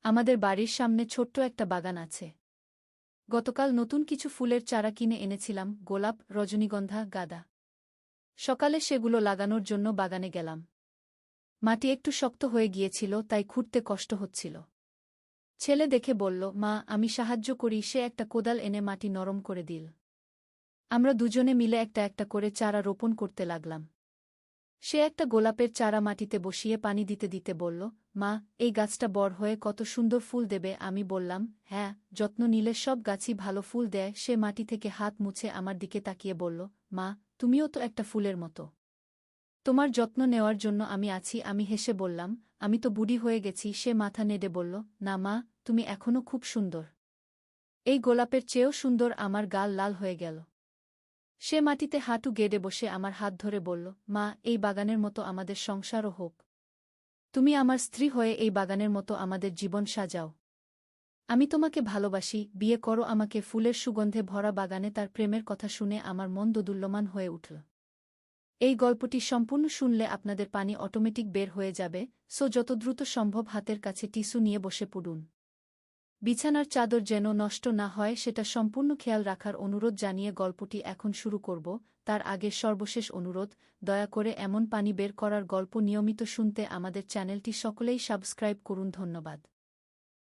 আমাদের বাড়ির সামনে ছোট্ট একটা বাগান আছে। গতকাল নতুন কিছু ফুলের চারা কিনে এনেছিলাম, গোলাপ, রজনীগন্ধা, গাঁদা। সকালে সেগুলো লাগানোর জন্য বাগানে গেলাম। মাটি একটু শক্ত হয়ে গিয়েছিল, তাই খুঁড়তে কষ্ট হচ্ছিল। ছেলে দেখে বলল, মা, আমি সাহায্য করি। সে একটা কোদাল এনে মাটি নরম করে দিল। আমরা দুজনে মিলে একটা একটা করে চারা রোপণ করতে লাগলাম। সে একটা গোলাপের চারা মাটিতে বসিয়ে পানি দিতে দিতে বলল, মা, এই গাছটা বড় হয়ে কত সুন্দর ফুল দেবে। আমি বললাম, হ্যাঁ, যত্ন নিলে সব গাছই ভালো ফুল দেয়। সে মাটি থেকে হাত মুছে আমার দিকে তাকিয়ে বলল, মা, তুমিও তো একটা ফুলের মতো। তোমার যত্ন নেওয়ার জন্য আমি আছি। আমি হেসে বললাম, আমি তো বুড়ি হয়ে গেছি। সে মাথা নেড়ে বলল, না মা, তুমি এখনও খুব সুন্দর। এই গোলাপের চেয়েও সুন্দর। আমার গাল লাল হয়ে গেল। সে মাটিতে হাঁটু গেড়ে বসে আমার হাত ধরে বলল, মা, এই বাগানের মতো আমাদের সংসারও হোক। তুমি আমার স্ত্রী হয়ে এই বাগানের মতো আমাদের জীবন সাজাও। আমি তোমাকে ভালোবাসি, বিয়ে করো আমাকে। ফুলের সুগন্ধে ভরা বাগানে তার প্রেমের কথা শুনে আমার মন দোদুল্যমান হয়ে উঠল। এই গল্পটি সম্পূর্ণ শুনলে আপনাদের পানি অটোমেটিক বের হয়ে যাবে, সো যত দ্রুত সম্ভব হাতের কাছে টিস্যু নিয়ে বসে পড়ুন। বিছানার চাদর যেন নষ্ট না হয় সেটা সম্পূর্ণ খেয়াল রাখার অনুরোধ জানিয়ে গল্পটি এখন শুরু করব। তার আগে সর্বশেষ অনুরোধ, দয়া করে এমন পানি বের করার গল্প নিয়মিত শুনতে আমাদের চ্যানেলটি সকলেই সাবস্ক্রাইব করুন। ধন্যবাদ।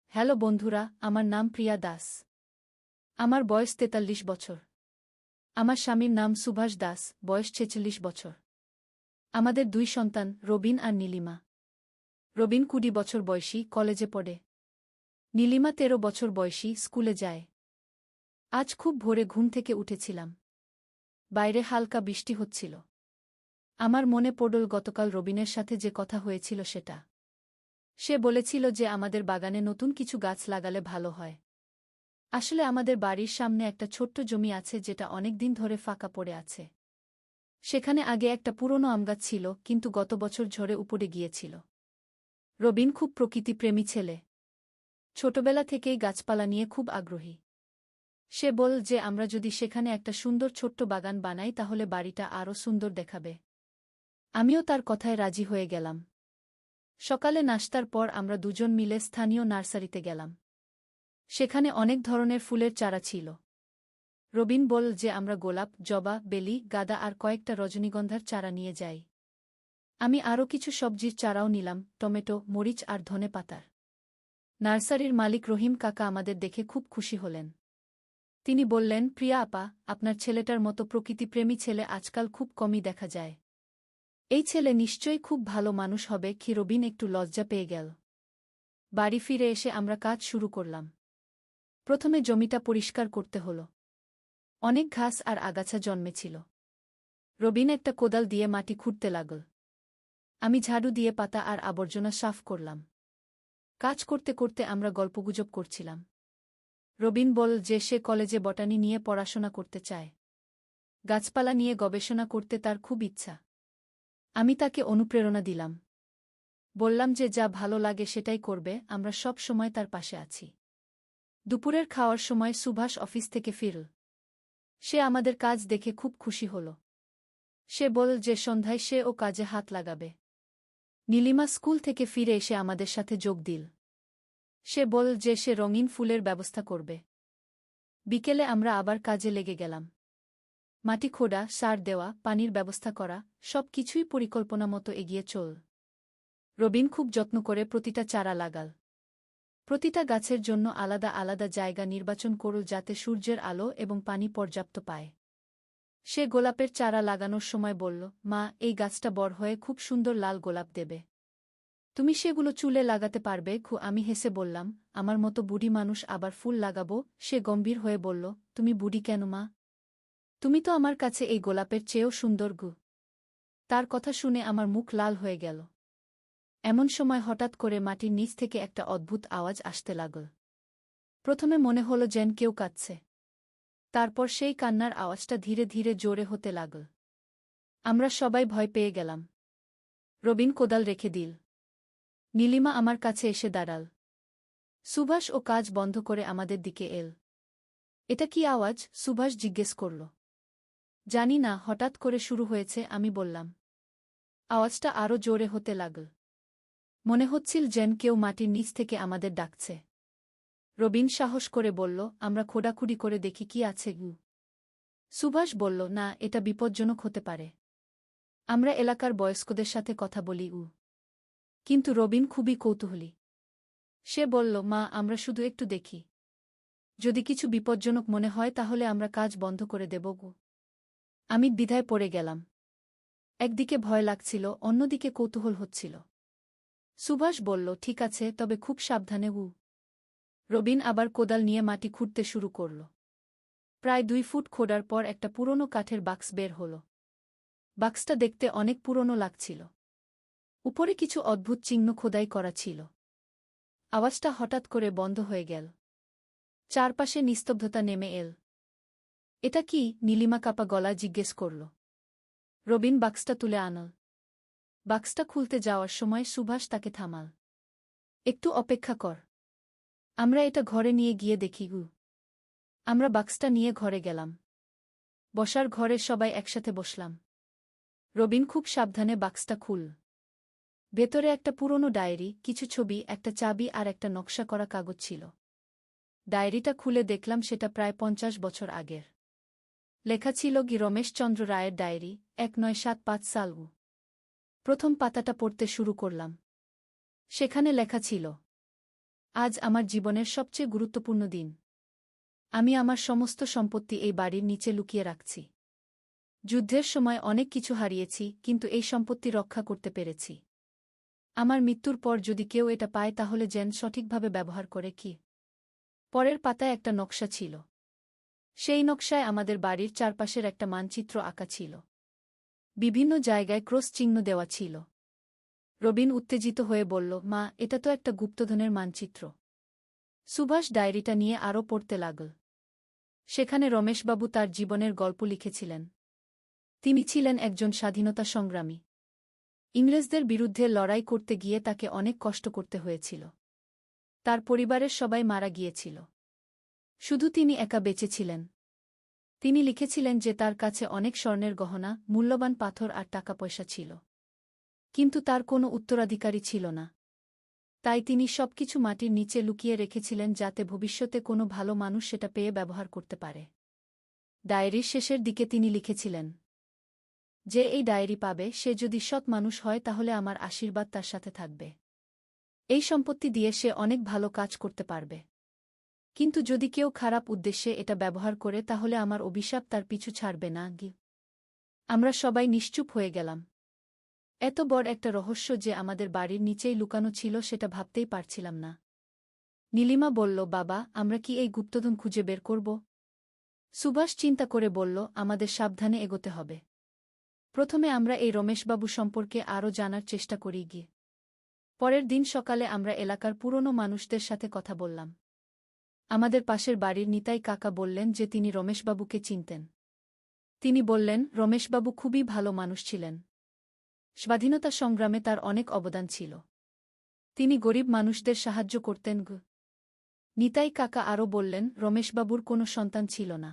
হ্যালো বন্ধুরা, আমার নাম প্রিয়া দাস। আমার বয়স ৪৩ বছর। আমার স্বামীর নাম সুভাষ দাস, বয়স ৪৬ বছর। আমাদের ২ সন্তান, রবিন আর নীলিমা। রবিন ২০ বছর বয়সী, কলেজে পড়ে। নীলিমা ১৩ বছর বয়সী, স্কুলে যায়। আজ খুব ভোরে ঘুম থেকে উঠেছিলাম। বাইরে হালকা বৃষ্টি হচ্ছিল। আমার মনে পড়ল গতকাল রবিনের সাথে যে কথা হয়েছিল সেটা। সে বলেছিল যে আমাদের বাগানে নতুন কিছু গাছ লাগালে ভালো হয়। আসলে আমাদের বাড়ির সামনে একটা ছোট্ট জমি আছে যেটা অনেক দিন ধরে ফাঁকা পড়ে আছে। সেখানে আগে একটা পুরনো আমগাছ ছিল, কিন্তু গত বছর ঝড়ে উপড়ে গিয়েছিল। রবিন খুব প্রকৃতিপ্রেমী ছেলে। ছোটবেলা থেকেই গাছপালা নিয়ে খুব আগ্রহী। সে বল যে আমরা যদি সেখানে একটা সুন্দর ছোট্ট বাগান বানাই তাহলে বাড়িটা আরও সুন্দর দেখাবে। আমিও তার কথায় রাজি হয়ে গেলাম। সকালে নাশতার পর আমরা দুজন মিলে স্থানীয় নার্সারিতে গেলাম। সেখানে অনেক ধরনের ফুলের চারা ছিল। রবিন বল যে আমরা গোলাপ, জবা, বেলি, গাঁদা আর কয়েকটা রজনীগন্ধার চারা নিয়ে যাই। আমি আরও কিছু সবজির চারাও নিলাম, টমেটো, মরিচ আর ধনেপাতার। নার্সারির মালিক রহিম কাকা আমাদের দেখে খুব খুশি হলেন। তিনি বললেন, প্রিয়া আপা, আপনার ছেলেটার মতো প্রকৃতিপ্রেমী ছেলে আজকাল খুব কমই দেখা যায়। এই ছেলে নিশ্চয়ই খুব ভালো মানুষ হবে। রবিন একটু লজ্জা পেয়ে গেল। বাড়ি ফিরে এসে আমরা কাজ শুরু করলাম। প্রথমে জমিটা পরিষ্কার করতে হলো। অনেক ঘাস আর আগাছা জন্মেছিল। রবিন একটা কোদাল দিয়ে মাটি খুঁড়তে লাগল। আমি ঝাড়ু দিয়ে পাতা আর আবর্জনা সাফ করলাম। কাজ করতে করতে আমরা গল্পগুজব করছিলাম। রবিন বল যে সে কলেজে বটানি নিয়ে পড়াশোনা করতে চায়। গাছপালা নিয়ে গবেষণা করতে তার খুব ইচ্ছা। আমি তাকে অনুপ্রেরণা দিলাম। বললাম যে যা ভালো লাগে সেটাই করবে, আমরা সব সময় তার পাশে আছি। দুপুরের খাওয়ার সময় সুভাষ অফিস থেকে ফিরল। সে আমাদের কাজ দেখে খুব খুশি হল। সে বল যে সন্ধ্যায় সে ও কাজে হাত লাগাবে। নীলিমা স্কুল থেকে ফিরে এসে আমাদের সাথে যোগ দিল। সে বল যে সে রঙিন ফুলের ব্যবস্থা করবে। বিকেলে আমরা আবার কাজে লেগে গেলাম। মাটি খোঁড়া, সার দেওয়া, পানির ব্যবস্থা করা, সব কিছুই পরিকল্পনা মতো এগিয়ে চল। রবিন খুব যত্ন করে প্রতিটা চারা লাগাল। প্রতিটা গাছের জন্য আলাদা আলাদা জায়গা নির্বাচন করল যাতে সূর্যের আলো এবং পানি পর্যাপ্ত পায়। সে গোলাপের চারা লাগানোর সময় বলল, মা, এই গাছটা বড় হয়ে খুব সুন্দর লাল গোলাপ দেবে। তুমি সেগুলো চুলে লাগাতে পারবে। আমি হেসে বললাম, আমার মতো বুড়ি মানুষ আবার ফুল লাগাবো? সে গম্ভীর হয়ে বলল, তুমি বুড়ি কেন মা? তুমি তো আমার কাছে এই গোলাপের চেয়েও সুন্দর গু। তার কথা শুনে আমার মুখ লাল হয়ে গেল। এমন সময় হঠাৎ করে মাটির নিচ থেকে একটা অদ্ভুত আওয়াজ আসতে লাগল। প্রথমে মনে হলো যেন কেউ কাঁদছে। তারপর সেই কান্নার আওয়াজটা ধীরে ধীরে জোরে হতে লাগল। আমরা সবাই ভয় পেয়ে গেলাম। রবিন কোদাল রেখে দিল। নীলিমা আমার কাছে এসে দাঁড়াল। সুভাষ ও কাজ বন্ধ করে আমাদের দিকে এল। এটা কি আওয়াজ? সুভাষ জিজ্ঞেস করল। জানি না, হঠাৎ করে শুরু হয়েছে, আমি বললাম। আওয়াজটা আরও জোরে হতে লাগল। মনে হচ্ছিল যেন কেউ মাটির নিচ থেকে আমাদের ডাকছে। রবিন সাহস করে বলল, আমরা খোঁড়াখুড়ি করে দেখি কি আছে গু। সুভাষ বলল, না, এটা বিপজ্জনক হতে পারে। আমরা এলাকার বয়স্কদের সাথে কথা বলি। কিন্তু রবিন খুবই কৌতূহলী। সে বলল, মা, আমরা শুধু একটু দেখি। যদি কিছু বিপজ্জনক মনে হয় তাহলে আমরা কাজ বন্ধ করে দেব গো। আমি দ্বিধায় পড়ে গেলাম। একদিকে ভয় লাগছিল, অন্যদিকে কৌতূহল হচ্ছিল। সুভাষ বলল, ঠিক আছে, তবে খুব সাবধানে। রবিন আবার কোদাল নিয়ে মাটি খুঁড়তে শুরু করল। প্রায় 2 ফুট খোঁড়ার পর একটা পুরনো কাঠের বাক্স বের হল। বাক্সটা দেখতে অনেক পুরনো লাগছিল। উপরে কিছু অদ্ভুত চিহ্ন খোদাই করা ছিল। আওয়াজটা হঠাৎ করে বন্ধ হয়ে গেল। চারপাশে নিস্তব্ধতা নেমে এল। এটা কি? নীলিমা কাপা গলা জিজ্ঞেস করল। রবিন বাক্সটা তুলে আনল। বাক্সটা খুলতে যাওয়ার সময় সুভাষ তাকে থামাল। একটু অপেক্ষা কর। আমরা এটা ঘরে নিয়ে গিয়ে দেখি। আমরা বাক্সটা নিয়ে ঘরে গেলাম। বসার ঘরে সবাই একসাথে বসলাম। রবিন খুব সাবধানে বাক্সটা খুল। ভেতরে একটা পুরনো ডায়েরি, কিছু ছবি, একটা চাবি আর একটা নকশা করা কাগজ ছিল। ডায়েরিটা খুলে দেখলাম সেটা প্রায় 50 বছর আগের। লেখা ছিল রমেশচন্দ্র রায়ের ডায়েরি, 1975 সাল। প্রথম পাতাটা পড়তে শুরু করলাম। সেখানে লেখা ছিল, আজ আমার জীবনের সবচেয়ে গুরুত্বপূর্ণ দিন। আমি আমার সমস্ত সম্পত্তি এই বাড়ির নিচে লুকিয়ে রাখছি। যুদ্ধের সময় অনেক কিছু হারিয়েছি, কিন্তু এই সম্পত্তি রক্ষা করতে পেরেছি। আমার মৃত্যুর পর যদি কেউ এটা পায় তাহলে যেন সঠিকভাবে ব্যবহার করে। কি? পরের পাতায় একটা নকশা ছিল। সেই নকশায় আমাদের বাড়ির চারপাশের একটা মানচিত্র আঁকা ছিল। বিভিন্ন জায়গায় ক্রস চিহ্ন দেওয়া ছিল। রবিন উত্তেজিত হয়ে বলল, মা, এটা তো একটা গুপ্তধনের মানচিত্র। সুভাষ ডায়েরিটা নিয়ে আরও পড়তে লাগল। সেখানে রমেশবাবু তার জীবনের গল্প লিখেছিলেন। তিনি ছিলেন একজন স্বাধীনতা সংগ্রামী। ইংরেজদের বিরুদ্ধে লড়াই করতে গিয়ে তাকে অনেক কষ্ট করতে হয়েছিল। তার পরিবারের সবাই মারা গিয়েছিল। শুধু তিনি একা বেঁচে ছিলেন। তিনি লিখেছিলেন যে তার কাছে অনেক স্বর্ণের গহনা, মূল্যবান পাথর আর টাকা পয়সা ছিল। কিন্তু তার কোনো উত্তরাধিকারী ছিল না। তাই তিনি সবকিছু মাটির নিচে লুকিয়ে রেখেছিলেন যাতে ভবিষ্যতে কোনো ভালো মানুষ সেটা পেয়ে ব্যবহার করতে পারে। ডায়েরির শেষের দিকে তিনি লিখেছিলেন, যে এই ডায়েরি পাবে সে যদি সৎ মানুষ হয় তাহলে আমার আশীর্বাদ তার সাথে থাকবে। এই সম্পত্তি দিয়ে সে অনেক ভালো কাজ করতে পারবে। কিন্তু যদি কেউ খারাপ উদ্দেশ্যে এটা ব্যবহার করে তাহলে আমার অভিশাপ তার পিছু ছাড়বে না। আমরা সবাই নিশ্চুপ হয়ে গেলাম। এত বড় একটা রহস্য যে আমাদের বাড়ির নিচেই লুকানো ছিল সেটা ভাবতেই পারছিলাম না। নীলিমা বলল, বাবা, আমরা কি এই গুপ্তধন খুঁজে বের করব? সুভাষ চিন্তা করে বলল, আমাদের সাবধানে এগোতে হবে। প্রথমে আমরা এই রমেশবাবু সম্পর্কে আরও জানার চেষ্টা করি। পরের দিন সকালে আমরা এলাকার পুরনো মানুষদের সাথে কথা বললাম। আমাদের পাশের বাড়ির নিতাই কাকা বললেন যে তিনি রমেশবাবুকে চিনতেন। তিনি বললেন, রমেশবাবু খুবই ভালো মানুষ ছিলেন। স্বাধীনতা সংগ্রামে তার অনেক অবদান ছিল। তিনি গরিব মানুষদের সাহায্য করতেন। নিতাই কাকা আরও বললেন, রমেশবাবুর কোনো সন্তান ছিল না।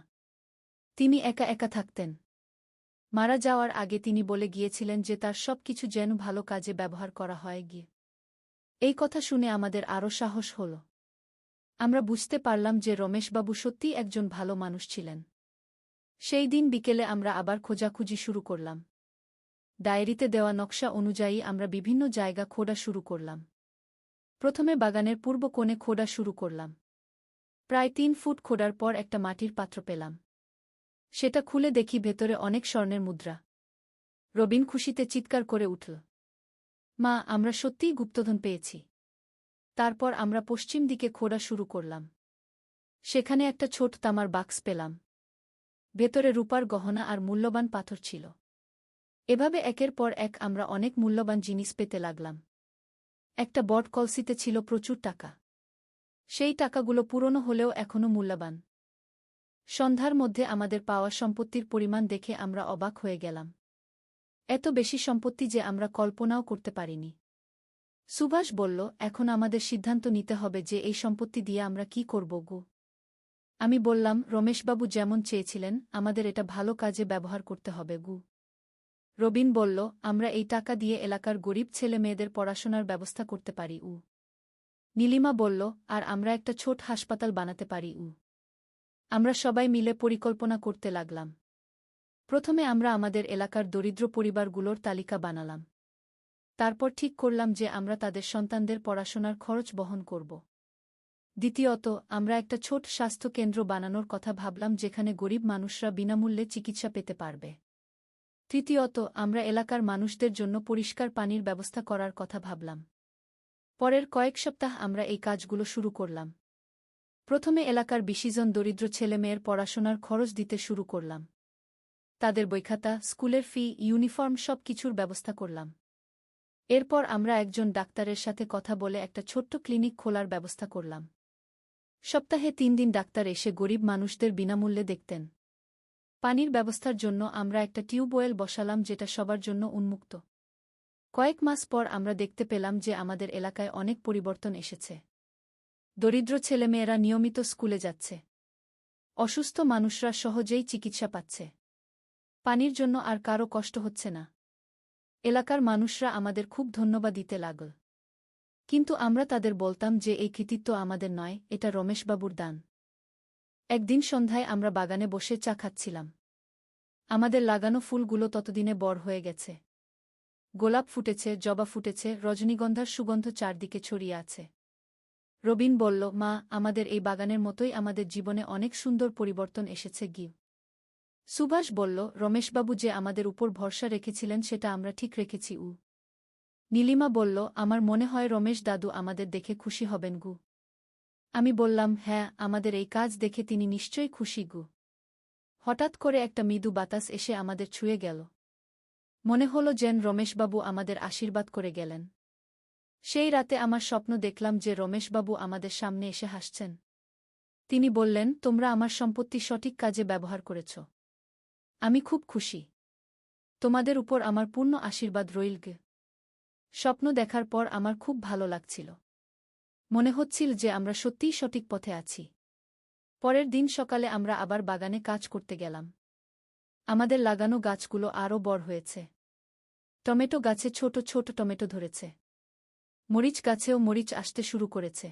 তিনি একা একা থাকতেন। মারা যাওয়ার আগে তিনি বলে গিয়েছিলেন যে তার সব কিছু যেন ভালো কাজে ব্যবহার করা হয়। এই কথা শুনে আমাদের আরও সাহস হল। আমরা বুঝতে পারলাম যে রমেশবাবু সত্যিই একজন ভালো মানুষ ছিলেন। সেই দিন বিকেলে আমরা আবার খোঁজাখুঁজি শুরু করলাম। ডায়েরিতে দেওয়া নকশা অনুযায়ী আমরা বিভিন্ন জায়গা খোঁড়া শুরু করলাম। প্রথমে বাগানের পূর্ব কোণে খোঁড়া শুরু করলাম। প্রায় 3 ফুট খোঁড়ার পর একটা মাটির পাত্র পেলাম। সেটা খুলে দেখি ভেতরে অনেক স্বর্ণের মুদ্রা। রবিন খুশিতে চিৎকার করে উঠল, মা, আমরা সত্যিই গুপ্তধন পেয়েছি। তারপর আমরা পশ্চিম দিকে খোঁড়া শুরু করলাম। সেখানে একটা ছোট তামার বাক্স পেলাম। ভেতরে রূপার গহনা আর মূল্যবান পাথর ছিল। এভাবে একের পর এক আমরা অনেক মূল্যবান জিনিস পেতে লাগলাম। একটা বট কলসিতে ছিল প্রচুর টাকা। সেই টাকাগুলো পুরনো হলেও এখনও মূল্যবান। সন্ধ্যার মধ্যে আমাদের পাওয়া সম্পত্তির পরিমাণ দেখে আমরা অবাক হয়ে গেলাম। এত বেশি সম্পত্তি যে আমরা কল্পনাও করতে পারিনি। সুভাষ বলল, এখন আমাদের সিদ্ধান্ত নিতে হবে যে এই সম্পত্তি দিয়ে আমরা কি করব। আমি বললাম, রমেশবাবু যেমন চেয়েছিলেন আমাদের এটা ভালো কাজে ব্যবহার করতে হবে। রবিন বলল, আমরা এই টাকা দিয়ে এলাকার গরিব ছেলে মেয়েদের পড়াশোনার ব্যবস্থা করতে পারি। নীলিমা বলল, আর আমরা একটা ছোট হাসপাতাল বানাতে পারি। আমরা সবাই মিলে পরিকল্পনা করতে লাগলাম। প্রথমে আমরা আমাদের এলাকার দরিদ্র পরিবারগুলোর তালিকা বানালাম। তারপর ঠিক করলাম যে আমরা তাদের সন্তানদের পড়াশোনার খরচ বহন করব। দ্বিতীয়ত, আমরা একটা ছোট স্বাস্থ্য কেন্দ্র বানানোর কথা ভাবলাম যেখানে গরিব মানুষরা বিনামূল্যে চিকিৎসা পেতে পারবে। তৃতীয়ত, আমরা এলাকার মানুষদের জন্য পরিষ্কার পানির ব্যবস্থা করার কথা ভাবলাম। পরের কয়েক সপ্তাহ আমরা এই কাজগুলো শুরু করলাম। প্রথমে এলাকার ২০ জন দরিদ্র ছেলেমেয়ের পড়াশোনার খরচ দিতে শুরু করলাম। তাদের বইখাতা, স্কুলের ফি, ইউনিফর্ম সব কিছুর ব্যবস্থা করলাম। এরপর আমরা একজন ডাক্তারের সাথে কথা বলে একটা ছোট্ট ক্লিনিক খোলার ব্যবস্থা করলাম। সপ্তাহে ৩ দিন ডাক্তার এসে গরিব মানুষদের বিনামূল্যে দেখতেন। পানির ব্যবস্থার জন্য আমরা একটা টিউবওয়েল বসালাম যেটা সবার জন্য উন্মুক্ত। কয়েক মাস পর আমরা দেখতে পেলাম যে আমাদের এলাকায় অনেক পরিবর্তন এসেছে। দরিদ্র ছেলেমেয়েরা নিয়মিত স্কুলে যাচ্ছে। অসুস্থ মানুষরা সহজেই চিকিৎসা পাচ্ছে। পানির জন্য আর কারও কষ্ট হচ্ছে না। এলাকার মানুষরা আমাদের খুব ধন্যবাদ দিতে লাগল। কিন্তু আমরা তাদের বলতাম যে এই কৃতিত্ব আমাদের নয়, এটা রমেশবাবুর দান। একদিন সন্ধ্যায় আমরা বাগানে বসে চা খাচ্ছিলাম। আমাদের লাগানো ফুলগুলো ততদিনে বড় হয়ে গেছে। গোলাপ ফুটেছে, জবা ফুটেছে, রজনীগন্ধার সুগন্ধ চারদিকে ছড়িয়ে আছে। রবিন বলল, মা, আমাদের এই বাগানের মতোই আমাদের জীবনে অনেক সুন্দর পরিবর্তন এসেছে। সুভাষ বলল, রমেশবাবু যে আমাদের উপর ভরসা রেখেছিলেন সেটা আমরা ঠিক রেখেছি। নীলিমা বলল, আমার মনে হয় রমেশ দাদু আমাদের দেখে খুশি হবেন। আমি বললাম, হ্যাঁ, আমাদের এই কাজ দেখে তিনি নিশ্চয়ই খুশি। হঠাৎ করে একটা মৃদু বাতাস এসে আমাদের ছুঁয়ে গেল। মনে হলো যেন রমেশবাবু আমাদের আশীর্বাদ করে গেলেন। সেই রাতে আমার স্বপ্ন দেখলাম যে রমেশবাবু আমাদের সামনে এসে হাসছেন। তিনি বললেন, তোমরা আমার সম্পত্তি সঠিক কাজে ব্যবহার করেছ। আমি খুব খুশি। তোমাদের উপর আমার পূর্ণ আশীর্বাদ রইল। স্বপ্ন দেখার পর আমার খুব ভালো লাগছিল। মনে হচ্ছিল যে আমরা সত্যিই সঠিক পথে আছি। পরের দিন সকালে আমরা আবার বাগানে কাজ করতে গেলাম। আমাদের লাগানো গাছগুলো আরও বড় হয়েছে। টমেটো গাছে ছোট ছোট টমেটো ধরেছে। মরিচ গাছেও মরিচ আসতে শুরু করেছে।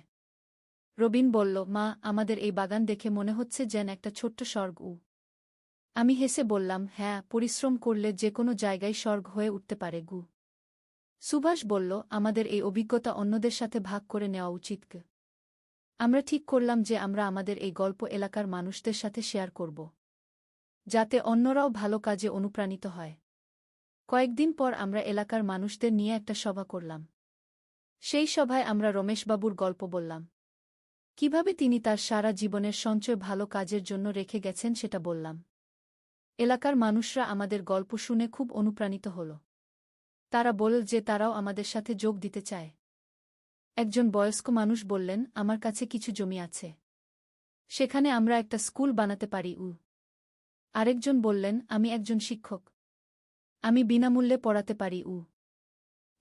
রবিন বলল, মা, আমাদের এই বাগান দেখে মনে হচ্ছে যেন একটা ছোট্ট স্বর্গ। আমি হেসে বললাম, হ্যাঁ, পরিশ্রম করলে যে কোনো জায়গায় স্বর্গ হয়ে উঠতে পারে। সুভাষ বলল, আমাদের এই অভিজ্ঞতা অন্যদের সাথে ভাগ করে নেওয়া উচিত। আমরা ঠিক করলাম যে আমরা আমাদের এই গল্প এলাকার মানুষদের সাথে শেয়ার করব, যাতে অন্যরাও ভালো কাজে অনুপ্রাণিত হয়। কয়েকদিন পর আমরা এলাকার মানুষদের নিয়ে একটা সভা করলাম। সেই সভায় আমরা রমেশবাবুর গল্প বললাম। কিভাবে তিনি তার সারা জীবনের সঞ্চয় ভালো কাজের জন্য রেখে গেছেন সেটা বললাম। এলাকার মানুষরা আমাদের গল্প শুনে খুব অনুপ্রাণিত হল। তারা বলল যে তারাও আমাদের সাথে যোগ দিতে চায়। একজন বয়স্ক মানুষ বললেন, আমার কাছে কিছু জমি আছে। সেখানে আমরা একটা স্কুল বানাতে পারি। আরেকজন বললেন, আমি একজন শিক্ষক। আমি বিনামূল্যে পড়াতে পারি।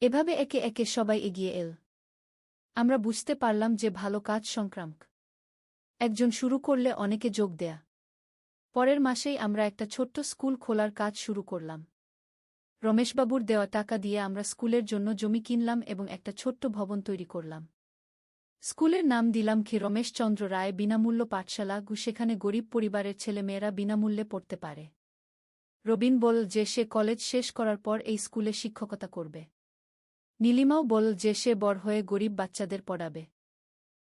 এভাবে একে একে সবাই এগিয়ে এল। আমরা বুঝতে পারলাম যে ভালো কাজ সংক্রামক। একজন শুরু করলে অনেকে যোগ দেয়া। পরের মাসেই আমরা একটা ছোট্ট স্কুল খোলার কাজ শুরু করলাম। রমেশবাবুর দেওয়া টাকা দিয়ে আমরা স্কুলের জন্য জমি কিনলাম এবং একটা ছোট্ট ভবন তৈরি করলাম। স্কুলের নাম দিলাম রমেশচন্দ্র রায় বিনামূল্য পাঠশালা। সেখানে গরিব পরিবারের ছেলেমেয়েরা বিনামূল্যে পড়তে পারে। রবিন বল যে সে কলেজ শেষ করার পর এই স্কুলে শিক্ষকতা করবে। নীলিমাও বল যে সে বড় হয়ে গরিব বাচ্চাদের পড়াবে।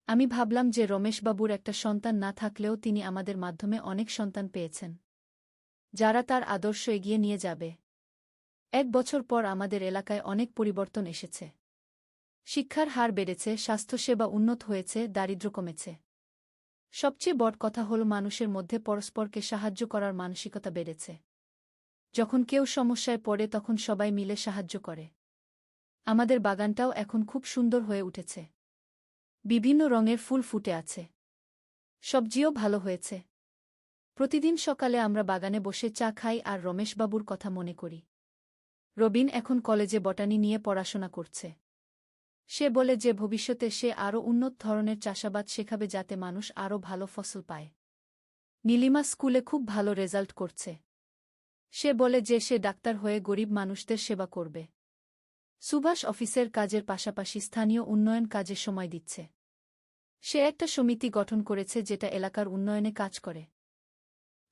আমি ভাবলাম যে রমেশবাবুর একটা সন্তান না থাকলেও তিনি আমাদের মাধ্যমে অনেক সন্তান পেয়েছেন, যারা তার আদর্শ এগিয়ে নিয়ে যাবে। 1 বছর পর আমাদের এলাকায় অনেক পরিবর্তন এসেছে। শিক্ষার হার বেড়েছে, স্বাস্থ্যসেবা উন্নত হয়েছে, দারিদ্র্য কমেছে। সবচেয়ে বড় কথা হল মানুষের মধ্যে পরস্পরকে সাহায্য করার মানসিকতা বেড়েছে। যখন কেউ সমস্যায় পড়ে তখন সবাই মিলে সাহায্য করে। আমাদের বাগানটাও এখন খুব সুন্দর হয়ে উঠেছে। বিভিন্ন রঙের ফুল ফুটে আছে। সবজিও ভালো হয়েছে। প্রতিদিন সকালে আমরা বাগানে বসে চা খাই আর রমেশবাবুর কথা মনে করি। রবিন এখন কলেজে বটানি নিয়ে পড়াশোনা করছে। সে বলে যে ভবিষ্যতে সে আরও উন্নত ধরনের চাষাবাদ শেখাবে যাতে মানুষ আরও ভালো ফসল পায়। নীলিমা স্কুলে খুব ভালো রেজাল্ট করছে। সে বলে যে সে ডাক্তার হয়ে গরিব মানুষদের সেবা করবে। সুভাষ অফিসের কাজের পাশাপাশি স্থানীয় উন্নয়ন কাজে সময় দিচ্ছে। সে একটা সমিতি গঠন করেছে যেটা এলাকার উন্নয়নে কাজ করে।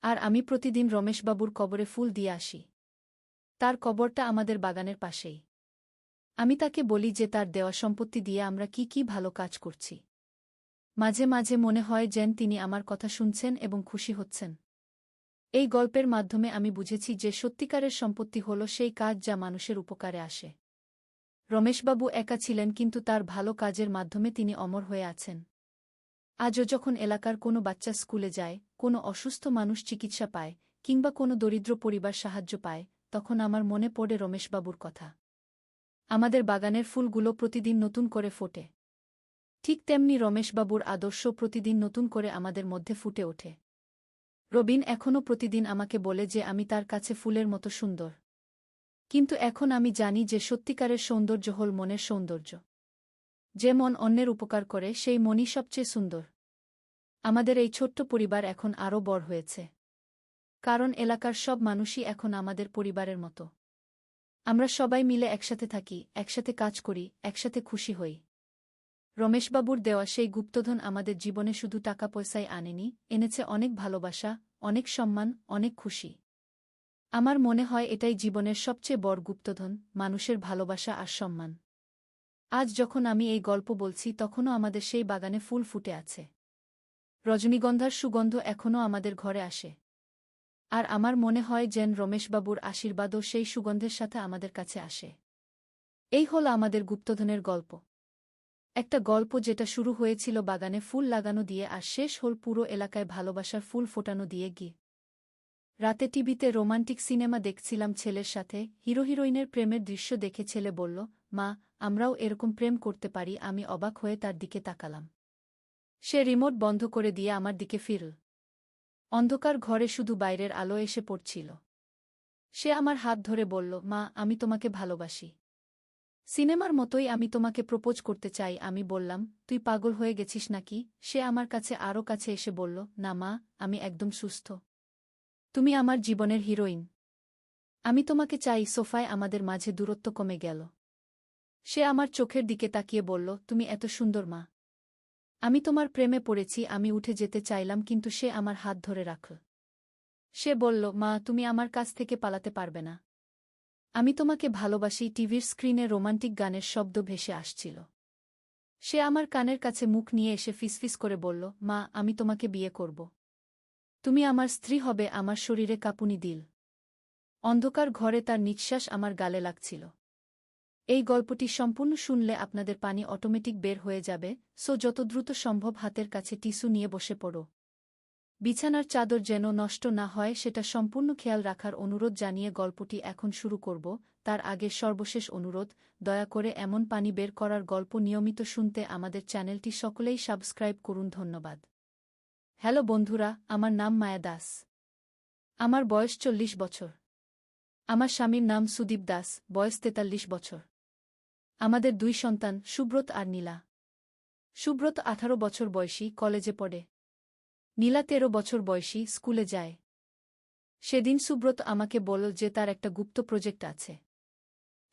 আর আমি প্রতিদিন রমেশবাবুর কবরে ফুল দিয়ে আসি। তার কবরটা আমাদের বাগানের পাশেই। আমি তাকে বলি যে তার দেওয়া সম্পত্তি দিয়ে আমরা কি কি ভালো কাজ করছি। মাঝে মাঝে মনে হয় যেন তিনি আমার কথা শুনছেন এবং খুশি হচ্ছেন। এই গল্পের মাধ্যমে আমি বুঝেছি যে সত্যিকারের সম্পত্তি হল সেই কাজ যা মানুষের উপকারে আসে। রমেশবাবু একা ছিলেন, কিন্তু তার ভালো কাজের মাধ্যমে তিনি অমর হয়ে আছেন। আজও যখন এলাকার কোনো বাচ্চা স্কুলে যায়, কোনো অসুস্থ মানুষ চিকিৎসা পায়, কিংবা কোনো দরিদ্র পরিবার সাহায্য পায়, তখন আমার মনে পড়ে রমেশবাবুর কথা। আমাদের বাগানের ফুলগুলো প্রতিদিন নতুন করে ফোটে। ঠিক তেমনি রমেশবাবুর আদর্শ প্রতিদিন নতুন করে আমাদের মধ্যে ফুটে ওঠে। রবিন এখনও প্রতিদিন আমাকে বলে যে আমি তার কাছে ফুলের মতো সুন্দর। কিন্তু এখন আমি জানি যে সত্যিকারের সৌন্দর্য হল মনের সৌন্দর্য। যে মন অন্যের উপকার করে সেই মনই সবচেয়ে সুন্দর। আমাদের এই ছোট্ট পরিবার এখন আরও বড় হয়েছে। কারণ এলাকার সব মানুষই এখন আমাদের পরিবারের মতো। আমরা সবাই মিলে একসাথে থাকি, একসাথে কাজ করি, একসাথে খুশি হই। রমেশবাবুর দেওয়া সেই গুপ্তধন আমাদের জীবনে শুধু টাকা পয়সাই আনেনি, এনেছে অনেক ভালোবাসা, অনেক সম্মান, অনেক খুশি। আমার মনে হয় এটাই জীবনের সবচেয়ে বড় গুপ্তধন, মানুষের ভালোবাসা আর সম্মান। আজ যখন আমি এই গল্প বলছি তখনও আমাদের সেই বাগানে ফুল ফুটে আছে। রজনীগন্ধার সুগন্ধ এখনও আমাদের ঘরে আসে। আর আমার মনে হয় যেন রমেশবাবুর আশীর্বাদও সেই সুগন্ধের সাথে আমাদের কাছে আসে। এই হল আমাদের গুপ্তধনের গল্প। একটা গল্প যেটা শুরু হয়েছিল বাগানে ফুল লাগানো দিয়ে আর শেষ হল পুরো এলাকায় ভালোবাসার ফুল ফোটানো দিয়ে গিয়ে। রাতে টিভিতে রোমান্টিক সিনেমা দেখছিলাম ছেলের সাথে, হিরো হিরোইনের প্রেমের দৃশ্য দেখে ছেলে বলল, মা, আমরাও এরকম প্রেম করতে পারি। আমি অবাক হয়ে তার দিকে তাকালাম। সে রিমোট বন্ধ করে দিয়ে আমার দিকে ফিরল। অন্ধকার ঘরে শুধু বাইরের আলো এসে পড়ছিল। সে আমার হাত ধরে বলল, মা, আমি তোমাকে ভালোবাসি। সিনেমার মতোই আমি তোমাকে প্রপোজ করতে চাই। আমি বললাম, তুই পাগল হয়ে গেছিস নাকি? সে আমার কাছে আরও কাছে এসে বলল, না মা, আমি একদম সুস্থ। তুমি আমার জীবনের হিরোইন। আমি তোমাকে চাই। সোফায় আমাদের মাঝে দূরত্ব কমে গেল। সে আমার চোখের দিকে তাকিয়ে বলল, তুমি এত সুন্দর মা। আমি তোমার প্রেমে পড়েছি। আমি উঠে যেতে চাইলাম, কিন্তু সে আমার হাত ধরে রাখল। সে বলল, মা, তুমি আমার কাছ থেকে পালাতে পারবে না। আমি তোমাকে ভালোবাসি। টিভির স্ক্রিনে রোমান্টিক গানের শব্দ ভেসে আসছিল। সে আমার কানের কাছে মুখ নিয়ে এসে ফিসফিস করে বলল, মা, আমি তোমাকে বিয়ে করব। তুমি আমার স্ত্রী হবে। আমার শরীরে কাঁপুনি দিল। অন্ধকার ঘরে তার নিঃশ্বাস আমার গালে লাগছিল। এই গল্পটি সম্পূর্ণ শুনলে আপনাদের পানি অটোমেটিক বের হয়ে যাবে, সো যত দ্রুত সম্ভব হাতের কাছে টিস্যু নিয়ে বসে পড়ো। বিছানার চাদর যেন নষ্ট না হয় সেটা সম্পূর্ণ খেয়াল রাখার অনুরোধ জানিয়ে গল্পটি এখন শুরু করব। তার আগে সর্বশেষ অনুরোধ, দয়া করে এমন পানি বের করার গল্প নিয়মিত শুনতে আমাদের চ্যানেলটি সকলেই সাবস্ক্রাইব করুন। ধন্যবাদ। হ্যালো বন্ধুরা, আমার নাম মায়া দাস। আমার বয়স 40 বছর। আমার স্বামীর নাম সুদীপ দাস, বয়স 43 বছর। আমাদের 2 সন্তান, সুব্রত আর নীলা। সুব্রত 18 বছর বয়সী, কলেজে পড়ে। নীলা 13 বছর বয়সী, স্কুলে যায়। সেদিন সুব্রত আমাকে বলল যে তার একটা গুপ্ত প্রজেক্ট আছে।